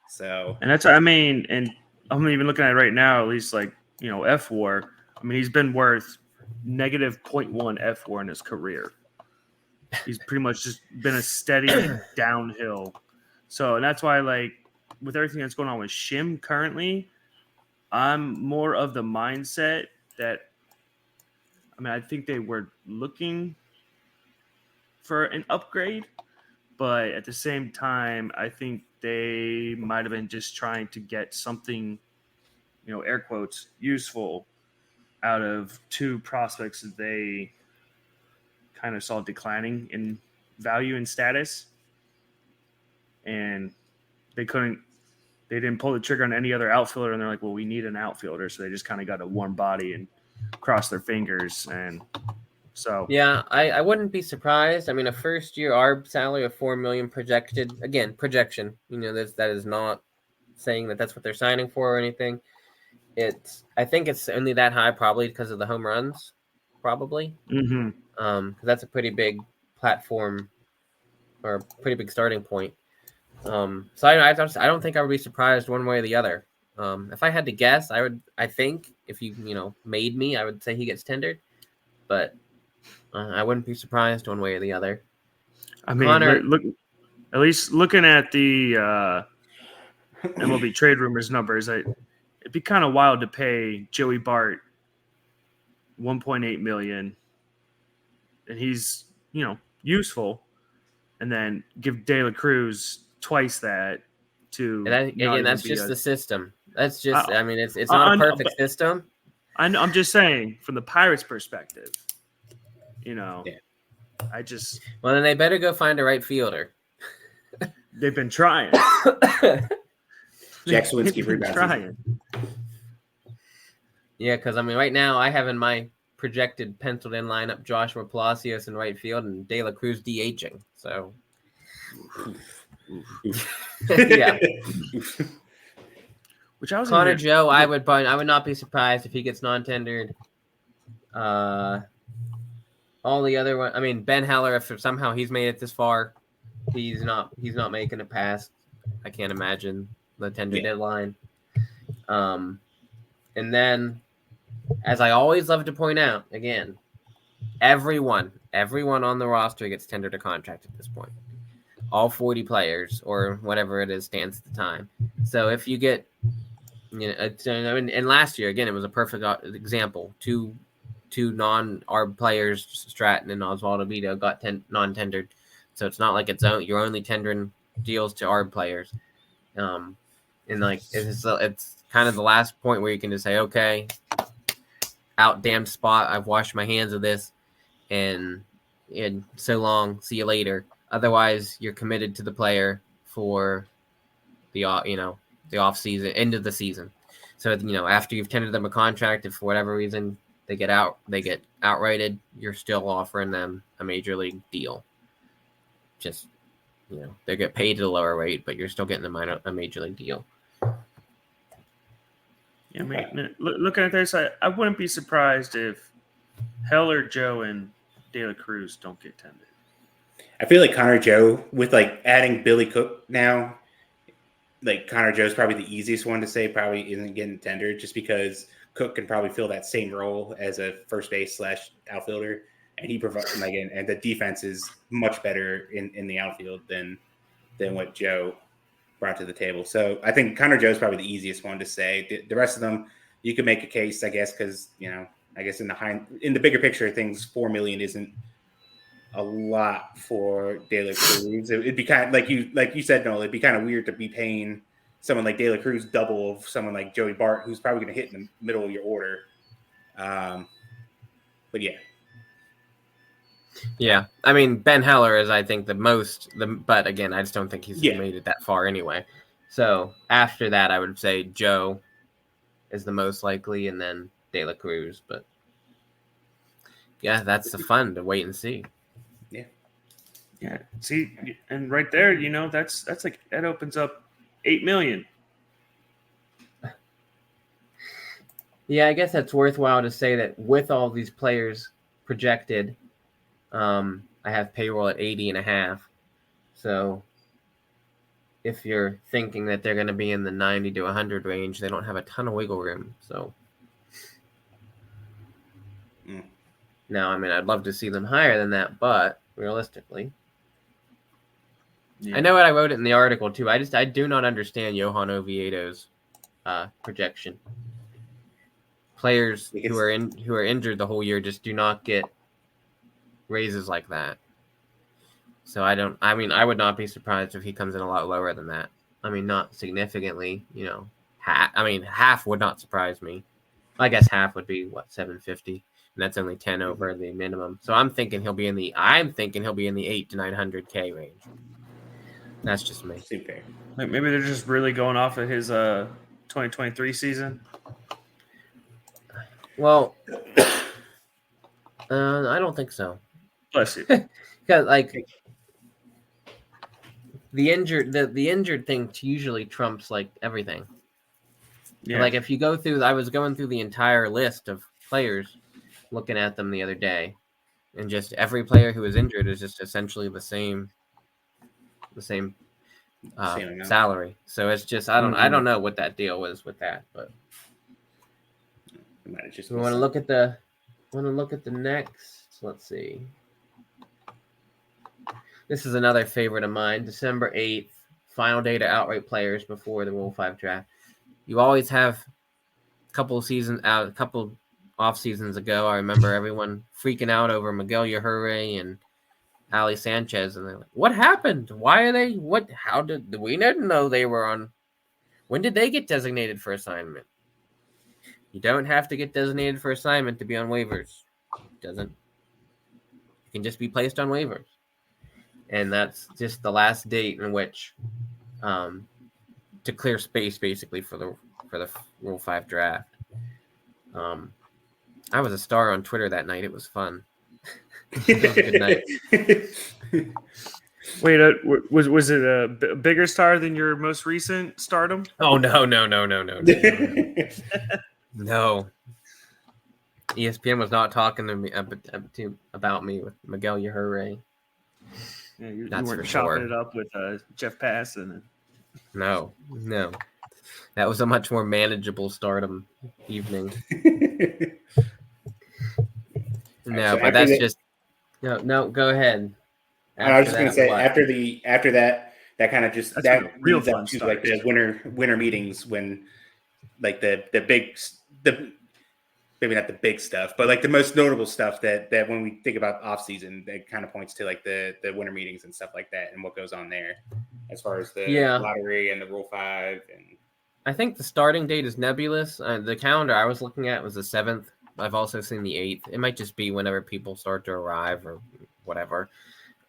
So, and that's, and I'm even looking at it right now, at least like, F4. I mean, he's been worth negative 0.1 F4 in his career. He's pretty much just been a steady downhill. So, and that's why, like, with everything that's going on with Shim currently, I'm more of the mindset that, I think they were looking for an upgrade, but at the same time, I think they might have been just trying to get something, air quotes, useful out of two prospects that they kind of saw declining in value and status. And they couldn't they didn't pull the trigger on any other outfielder, and they're like, well, we need an outfielder, so they just kind of got a warm body and crossed their fingers, and so yeah, I wouldn't be surprised. I mean, a first-year ARB salary of $4 million projected. Again, projection. That is not saying that that's what they're signing for or anything. I think it's only that high probably because of the home runs, probably. Because that's a pretty big platform or a pretty big starting point. So I don't think I would be surprised one way or the other. If I had to guess, I think if you made me, I would say he gets tendered, but I wouldn't be surprised one way or the other. I mean, look, at least looking at the MLB trade rumors numbers, it'd be kind of wild to pay Joey Bart $1.8 million, and he's useful, and then give De La Cruz twice that to. And that's just the system. That's just. I mean, it's not a perfect system. I'm just saying from the Pirates' perspective, I just. Well, then they better go find a right fielder. They've been trying. Jack Swinsky rebounds. Yeah, because I mean, right now I have in my projected penciled in lineup Joshua Palacios in right field and De La Cruz DHing. So, yeah. Which I was Connor Joe, I would not be surprised if he gets non-tendered. All the other one, I mean, Ben Heller, if somehow he's made it this far, he's not making it past. I can't imagine the tender deadline. And then, as I always love to point out, again, everyone on the roster gets tendered a contract at this point. All 40 players or whatever it is stands at the time. So if you get, and last year again, it was a perfect example. Two non-ARB players, Stratton and Oswaldo Vito, got non-tendered. So it's not like you're only tendering deals to ARB players. And like it's kind of the last point where you can just say, okay, out damned spot. I've washed my hands of this, and so long. See you later. Otherwise, you're committed to the player for the off season, end of the season. So after you've tendered them a contract, if for whatever reason they get outrighted, you're still offering them a major league deal. Just they get paid at a lower rate, but you're still getting a major league deal. Yeah, I mean, looking at this, I wouldn't be surprised if Heller, Joe, and De La Cruz don't get tendered. I feel like Connor Joe, with like adding Billy Cook now, like Connor Joe's probably the easiest one to say probably isn't getting tendered, just because Cook can probably fill that same role as a first base / outfielder, and he provides and the defense is much better in the outfield than what Joe brought to the table. So I think Connor Joe's probably the easiest one to say. The rest of them, you could make a case, I guess, because I guess in the bigger picture of things, $4 million isn't a lot for De La Cruz. It'd be kind of like you said, Nola. It'd be kind of weird to be paying someone like De La Cruz double of someone like Joey Bart, who's probably going to hit in the middle of your order. But yeah. Yeah, I mean, Ben Heller is, I think, but again, I just don't think he's made it that far anyway. So after that, I would say Joe is the most likely, and then De La Cruz. But yeah, that's the fun to wait and see. Yeah. See, and right there, that's like that opens up $8 million. Yeah, I guess that's worthwhile to say that with all these players projected. I have payroll at 80.5. So if you're thinking that they're going to be in the 90 to 100 range, they don't have a ton of wiggle room. So now, I mean, I'd love to see them higher than that, but realistically, I know what I wrote it in the article too. I do not understand Johan Oviedo's projection. Players who are injured the whole year just do not get raises like that. So I would not be surprised if he comes in a lot lower than that. I mean, not significantly, half would not surprise me. I guess half would be $750, and that's only 10 over the minimum. So I'm thinking he'll be in the 8 to 900K range. That's just me. Super. Maybe they're just really going off of his 2023 season. Well, I don't think so. Bless you. Because like the injured thing usually trumps like everything. Yeah. Like if you go through, I was going through the entire list of players, looking at them the other day, and just every player who was injured is just essentially the same salary. So it's just I don't know what that deal was with that, but It might have just we been want to something. look at the next. Let's see. This is another favorite of mine. December 8th, final day to outright players before the Rule 5 draft. You always have a couple off seasons ago. I remember everyone freaking out over Miguel Yajure and Ali Sanchez, and they're like, "What happened? Why are they? How did we didn't know they were on? When did they get designated for assignment? You don't have to get designated for assignment to be on waivers. You can just be placed on waivers, and that's just the last date in which, to clear space basically for the Rule 5 draft. I was a star on Twitter that night. It was fun. It was a good night. Wait, was it a bigger star than your most recent stardom? Oh no. No. ESPN was not talking to me about me with Miguel Yajure. Yeah, you That's weren't for chopping sure. it up with Jeff Passan. No. That was a much more manageable stardom evening. No, but that's just no. Go ahead. I was just going to say after that kind of just that real leads fun up to start. like the winter meetings when like the maybe not the big stuff, but like the most notable stuff that when we think about off season, that kind of points to like the winter meetings and stuff like that and what goes on there as far as the lottery and the Rule 5. And I think the starting date is nebulous. The calendar I was looking at was the 7th. I've also seen the 8th. It might just be whenever people start to arrive or whatever.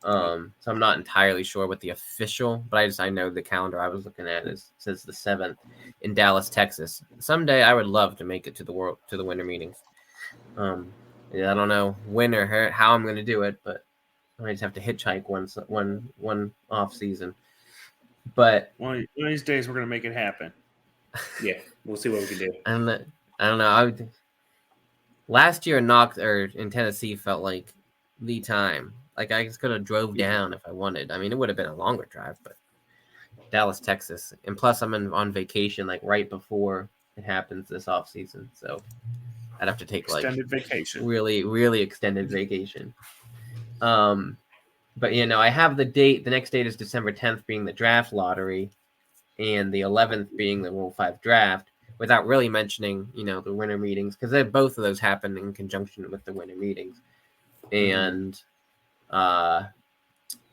So I'm not entirely sure what the official, but I know the calendar I was looking at says the 7th in Dallas, Texas. Someday I would love to make it to the winter meetings. I don't know when or how I'm going to do it, but I just have to hitchhike one off season. But one of these days we're going to make it happen. Yeah, we'll see what we can do. I don't know. Last year in Tennessee felt like the time. Like I just could have drove down if I wanted. I mean, it would have been a longer drive, but Dallas, Texas, and plus I'm on vacation like right before it happens this off season, so I'd have to take extended vacation, really, really extended vacation. But I have the date. The next date is December 10th, being the draft lottery, and the 11th being the Rule 5 draft. Without really mentioning, the winter meetings, because both of those happen in conjunction with the winter meetings. And the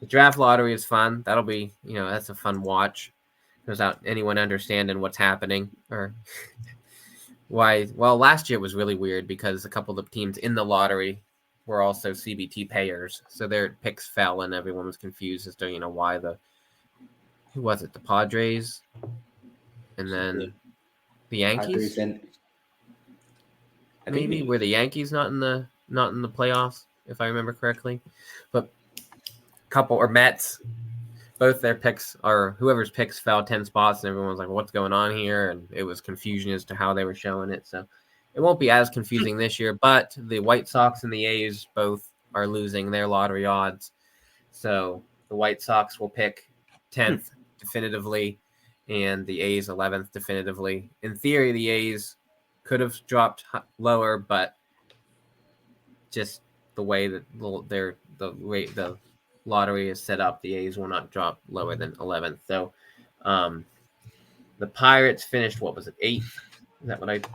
draft lottery is fun. That'll be, that's a fun watch without anyone understanding what's happening or why. Well, last year was really weird because a couple of teams in the lottery were also CBT payers, so their picks fell and everyone was confused as to why who was it, the Padres, and then the Yankees. Maybe were the Yankees not in the playoffs, if I remember correctly, but Mets. Both their picks or whoever's picks fell 10 spots, and everyone was like, "What's going on here?" And it was confusion as to how they were showing it. So it won't be as confusing this year. But the White Sox and the A's both are losing their lottery odds, so the White Sox will pick 10th definitively, and the A's 11th definitively. In theory, the A's could have dropped lower, but just the way that the lottery is set up, the A's will not drop lower than 11th. So the Pirates finished, what was it, 8th? Is that what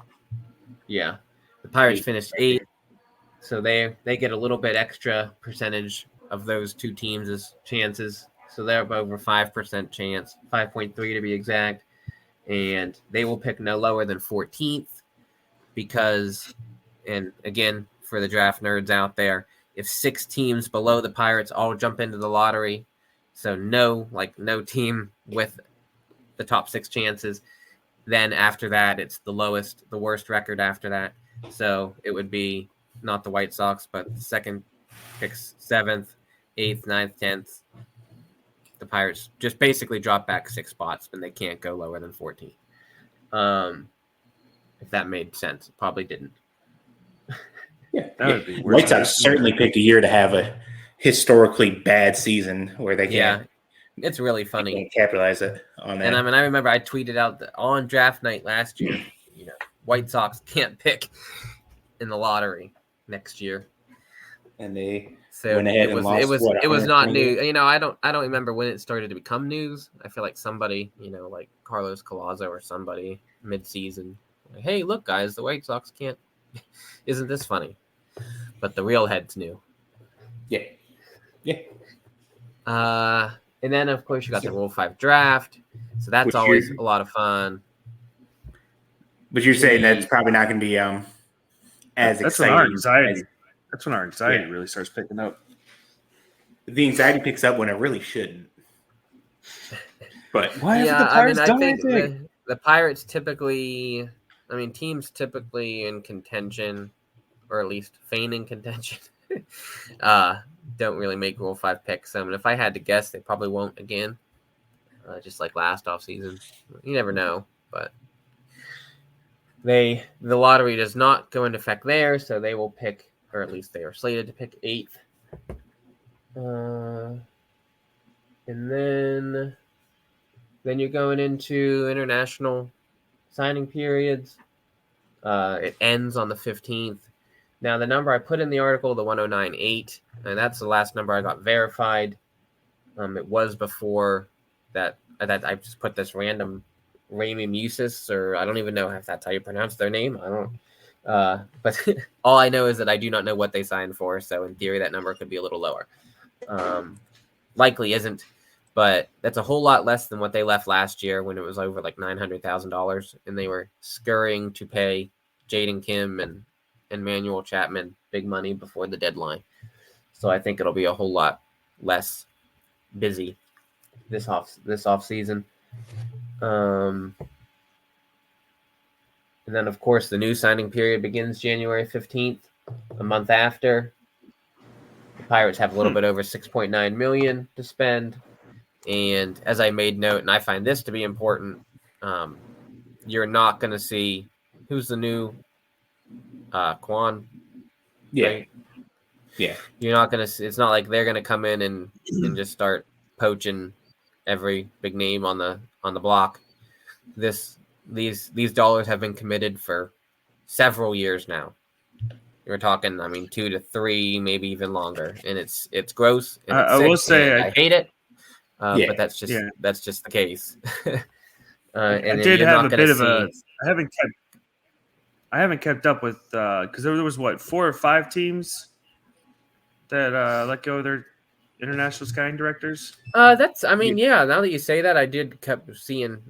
yeah. The Pirates finished 8th. So they get a little bit extra percentage of those two teams' chances. So they're over 5% chance, 5.3 to be exact. And they will pick no lower than 14th because, and again, for the draft nerds out there, if 6 teams below the Pirates all jump into the lottery, So no team with the top 6 chances. Then after that, it's the worst record after that. So it would be not the White Sox, but the second picks 7th, 8th, 9th, 10th. The Pirates just basically drop back 6 spots, and they can't go lower than 14. If that made sense. It probably didn't. Yeah, That would be worse. White Sox certainly picked a year to have a historically bad season where they can't. It's really funny. They can't capitalize it on that. And I remember I tweeted out that on draft night last year, White Sox can't pick in the lottery next year. And they went ahead and lost. It was not news. I don't remember when it started to become news. I feel like somebody, like Carlos Collazo or somebody mid-season, like, hey, look, guys, the White Sox can't. Isn't this funny? But the real heads knew. Yeah. And then of course you got the Rule 5 draft, so that's always a lot of fun. But you're saying that's probably not going to be as exciting. That's when our anxiety really starts picking up. The anxiety picks up when it really shouldn't. But why haven't the Pirates done anything? The Pirates typically, teams typically in contention, or at least feigning contention, don't really make Rule 5 picks. If I had to guess, they probably won't again, just like last offseason. You never know, but the lottery does not go into effect there, so they will pick, or at least they are slated to pick 8th. And then you're going into international signing periods. It ends on the 15th. Now, the number I put in the article, the 109.8, and that's the last number I got verified. It was before that I just put this random Rami Musis, or I don't even know if that's how you pronounce their name. I don't. But all I know is that I do not know what they signed for, so in theory that number could be a little lower. Likely isn't, but that's a whole lot less than what they left last year when it was over like $900,000, and they were scurrying to pay Jaden Kim and Manuel Chapman big money before the deadline. So I think it'll be a whole lot less busy this off season. And then, of course, the new signing period begins January 15th, a month after. The Pirates have a little bit over $6.9 million to spend. And as I made note, and I find this to be important, you're not going to see who's the new Quan. Yeah. Right? Yeah. You're not going to – it's not like they're going to come in and just start poaching every big name on the block. These dollars have been committed for several years now. We're talking, 2 to 3, maybe even longer, and it's gross. And it's I will say I hate it, but that's just the case. I did have a bit of a. I haven't kept up with because there was 4 or 5 teams that let go of their international scouting directors. Now that you say that, I did kept seeing,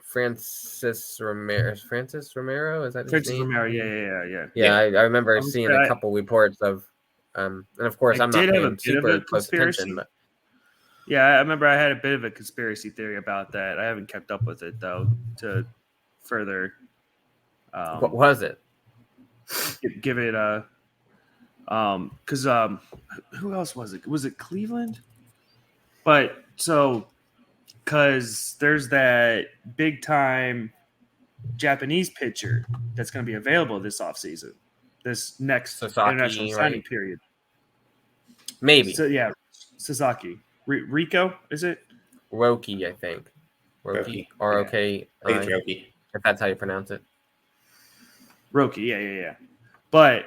Francis Romero. Is that his name? Francis Romero, yeah. Yeah, I remember seeing a couple reports of, and of course I'm not paying super close attention, but yeah, I remember I had a bit of a conspiracy theory about that. I haven't kept up with it though to further. What was it? Give it a, because who else was it? Was it Cleveland? But so. Because there's that big-time Japanese pitcher that's going to be available this offseason, this next Sasaki, international signing period. Maybe. So, yeah, Sasaki. Rico, is it? Roki, I think. Roki. R-O-K. I think it's Roki. If that's how you pronounce it. Roki, yeah. But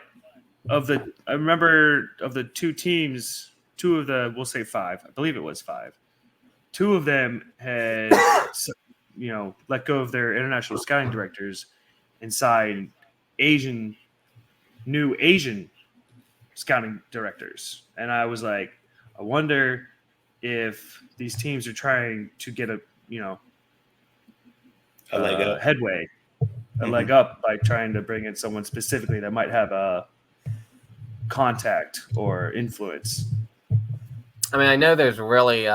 I remember of the 2 teams, 2 of the, we'll say 5. I believe it was 5. 2 of them had, let go of their international scouting directors and signed new Asian scouting directors. And I was like, I wonder if these teams are trying to get a leg up. Headway, a leg up by trying to bring in someone specifically that might have a contact or influence. I know there's really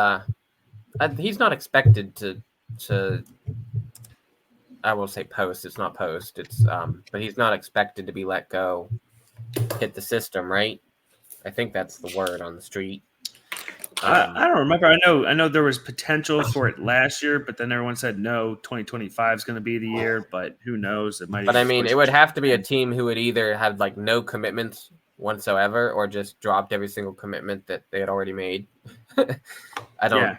he's not expected to. I will say post. It's not post. It's but he's not expected to be let go, hit the system, right? I think that's the word on the street. I don't remember. I know there was potential for it last year, but then everyone said no. 2025 is going to be the year, but who knows? It might. But I mean, it would have to be a team who would either have like no commitments whatsoever, or just dropped every single commitment that they had already made. I don't. Yeah,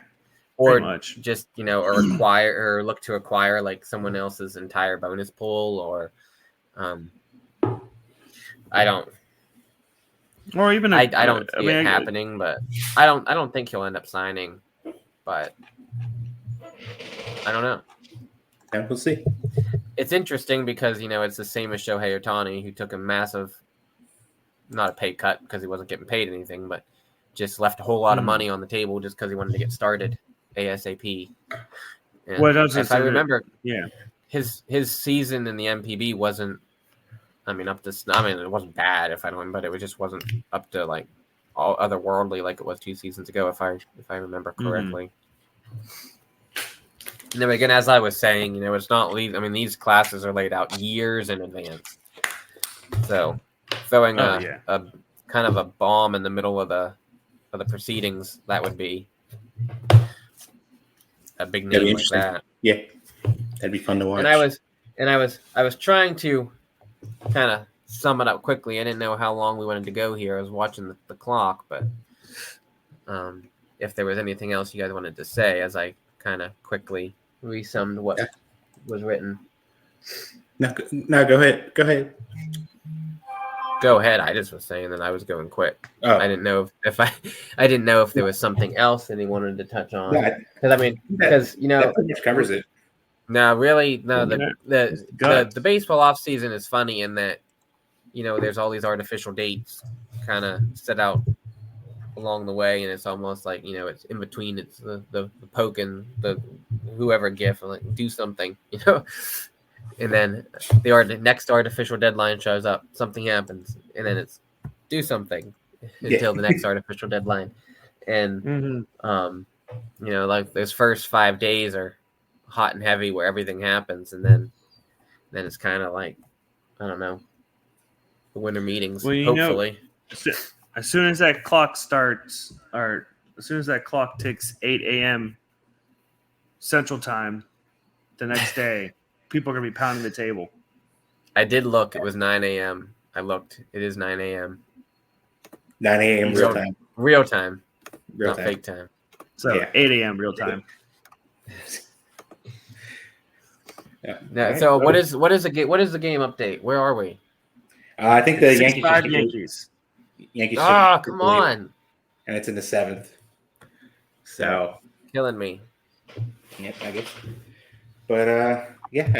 or much. just or acquire or look to acquire like someone else's entire bonus pool, or I don't. Or even I don't see it happening, but I don't think he'll end up signing. But I don't know. Yeah, we'll see. It's interesting because it's the same as Shohei Ohtani, who took a massive, not a pay cut because he wasn't getting paid anything, but just left a whole lot of money on the table just because he wanted to get started ASAP. And if I remember, his season in the MPB wasn't. It wasn't bad but it just wasn't up to like all otherworldly like it was 2 seasons ago, if I remember correctly. And then again, as I was saying, it's not these classes are laid out years in advance. So throwing a kind of a bomb in the middle of the proceedings, that would be a big name like that. Yeah, that'd be fun to watch. And I was trying to kind of sum it up quickly. I didn't know how long we wanted to go here. I was watching the clock, but if there was anything else you guys wanted to say as I kind of quickly resummed what was written. No, go ahead. Go ahead. I just was saying that I was going quick. Oh. I didn't know if I didn't know if there was something else that he wanted to touch on. Because that pretty much covers it. No, really, no. The baseball off season is funny in that there's all these artificial dates kind of set out along the way, and it's almost like it's in between. It's the poke and the whoever gif, like do something, and then the next artificial deadline shows up, something happens, and then it's do something until the next artificial deadline, and like those first 5 days are hot and heavy where everything happens, and then it's kind of like I don't know, the winter meetings. Well, hopefully, as soon as that clock starts, or as soon as that clock ticks 8 a.m. Central Time, the next day, people are gonna be pounding the table. I did look; it was 9 a.m. I looked; it is 9 a.m. 9 a.m. real time, not fake time. So 8 a.m. real time. Yeah. So what is the game update? Where are we? I think the Yankees. Come on! And it's in the 7th. So killing me. Yep, I guess. But I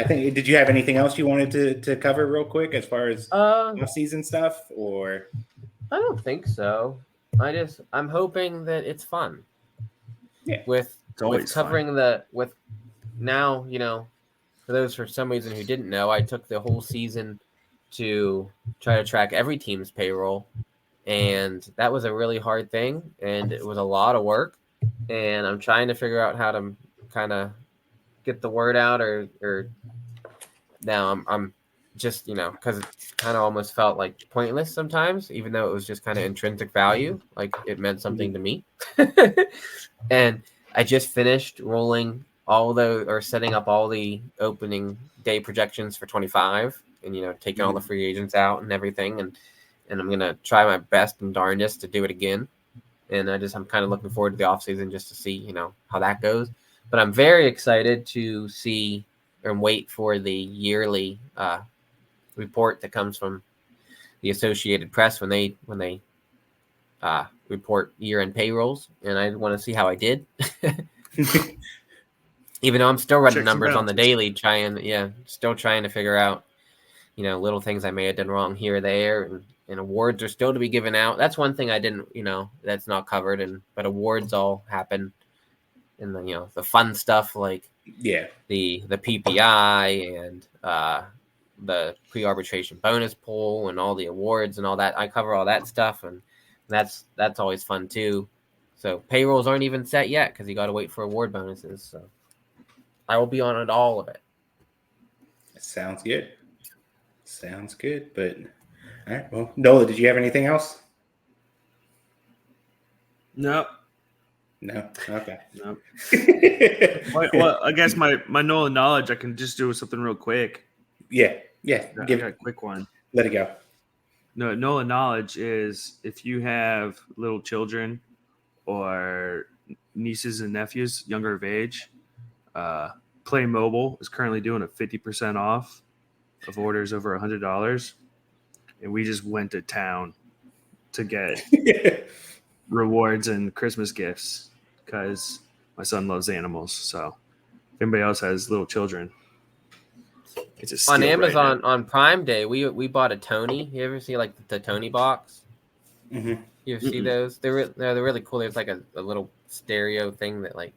think. Did you have anything else you wanted to cover real quick as far as off-season stuff, or? I don't think so. I'm hoping that it's fun. Yeah. With covering fun. Now, for some reason who didn't know, I took the whole season to try to track every team's payroll, and that was a really hard thing, and it was a lot of work, and I'm trying to figure out how to kind of get the word out, or now I'm just because it kind of almost felt like pointless sometimes, even though it was just kind of intrinsic value, like it meant something to me. And I just finished rolling setting up all the opening day projections for 25, and taking all the free agents out and everything, and I'm gonna try my best and darndest to do it again. And I'm kind of looking forward to the offseason just to see how that goes. But I'm very excited to see and wait for the yearly report that comes from the Associated Press when they report year-end payrolls, and I want to see how I did. Even though I'm still running numbers on the daily, still trying to figure out, little things I may have done wrong here or there, and awards are still to be given out. That's one thing I didn't, that's not covered, but awards all happen, and the fun stuff like the PPI and the pre-arbitration bonus pool and all the awards and all that. I cover all that stuff, and that's always fun too. So payrolls aren't even set yet because you got to wait for award bonuses. So I will be on all of it. Sounds good. Sounds good. But all right. Well, Nola, did you have anything else? No. No. Okay. No. Well, I guess my Nola knowledge, I can just do something real quick. Yeah. I got a quick one. Let it go. No, Nola knowledge is if you have little children or nieces and nephews younger of age, Play Mobile is currently doing a 50% off of orders over $100, and we just went to town to get rewards and Christmas gifts because my son loves animals. So if anybody else has little children, it's a steal On Amazon right now. on Prime Day, we bought a Tony. You ever see like the Tony box? Mm-hmm. You ever see those? They're really cool. There's like a little stereo thing that like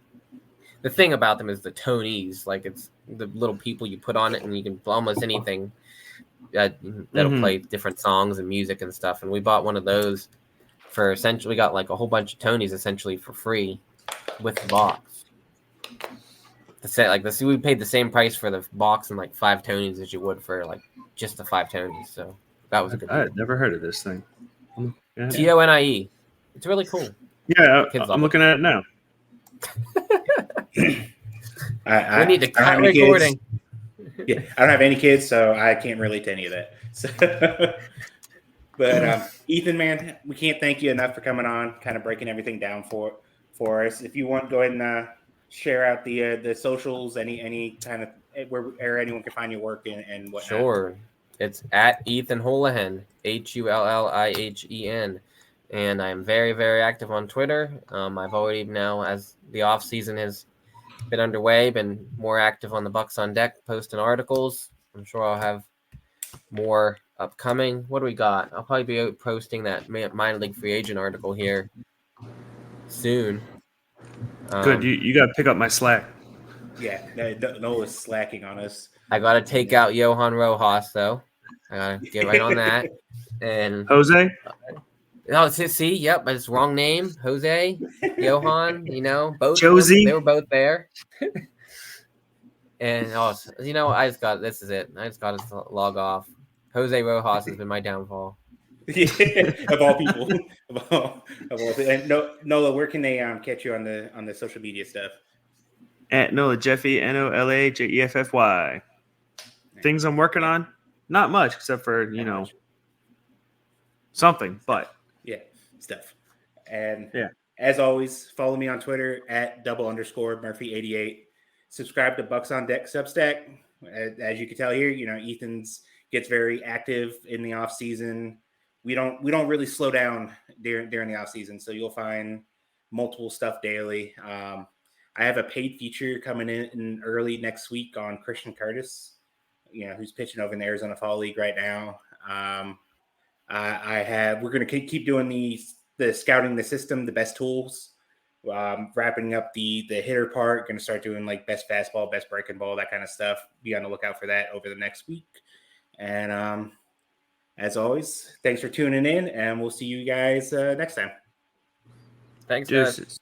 the thing about them is the Tonys. Like it's the little people you put on it, and you can almost anything that'll play different songs and music and stuff. And we bought one of those for essentially we got like a whole bunch of Tonys essentially for free with the box. The set like this, we paid the same price for the box and like 5 Tonys as you would for like just the 5 Tonys. So that was a good deal. I had never heard of this thing. Yeah. TONIE. It's really cool. Yeah, Kids I'm love looking at it now. We need to cut recording. Yeah, I don't have any kids, so I can't relate to any of that. So, but Ethan, man, we can't thank you enough for coming on, kind of breaking everything down for us. If you want, go ahead and share out the socials, any kind of where anyone can find your work and whatnot. Sure, it's at Ethan Hullihen, HULLIHEN, and I'm very, very active on Twitter. I've already now, as the off season has been underway, been more active on the Bucs on Deck, posting articles. I'm sure I'll have more upcoming. What do we got? I'll probably be posting that minor league free agent article here soon. Good, you got to pick up my slack. Yeah, Nola's slacking on us. I got to take out Johan Rojas, though. I got to get right on that. And Jose? Oh, see, yep, it's wrong name. Jose, Johan, both Josie. they were both there. And I just got this is it. I just got to log off. Jose Rojas has been my downfall. Of all people, of all. And Nola, where can they catch you on the social media stuff? At Nola Jeffy, NOLAJEFFY. Things I'm working on, not much except for something, but stuff. And yeah, as always, follow me on Twitter at @Murphy88. Subscribe to Bucs on Deck Substack. As you can tell here, Ethan's gets very active in the off season. We don't really slow down during the off season, so you'll find multiple stuff daily. I have a paid feature coming in early next week on Christian Curtis, who's pitching over in the Arizona Fall League right now. We're going to keep doing the scouting the system, the best tools. Wrapping up the hitter part, going to start doing like best fastball, best breaking ball, that kind of stuff. Be on the lookout for that over the next week. And as always, thanks for tuning in, and we'll see you guys next time. Thanks, guys.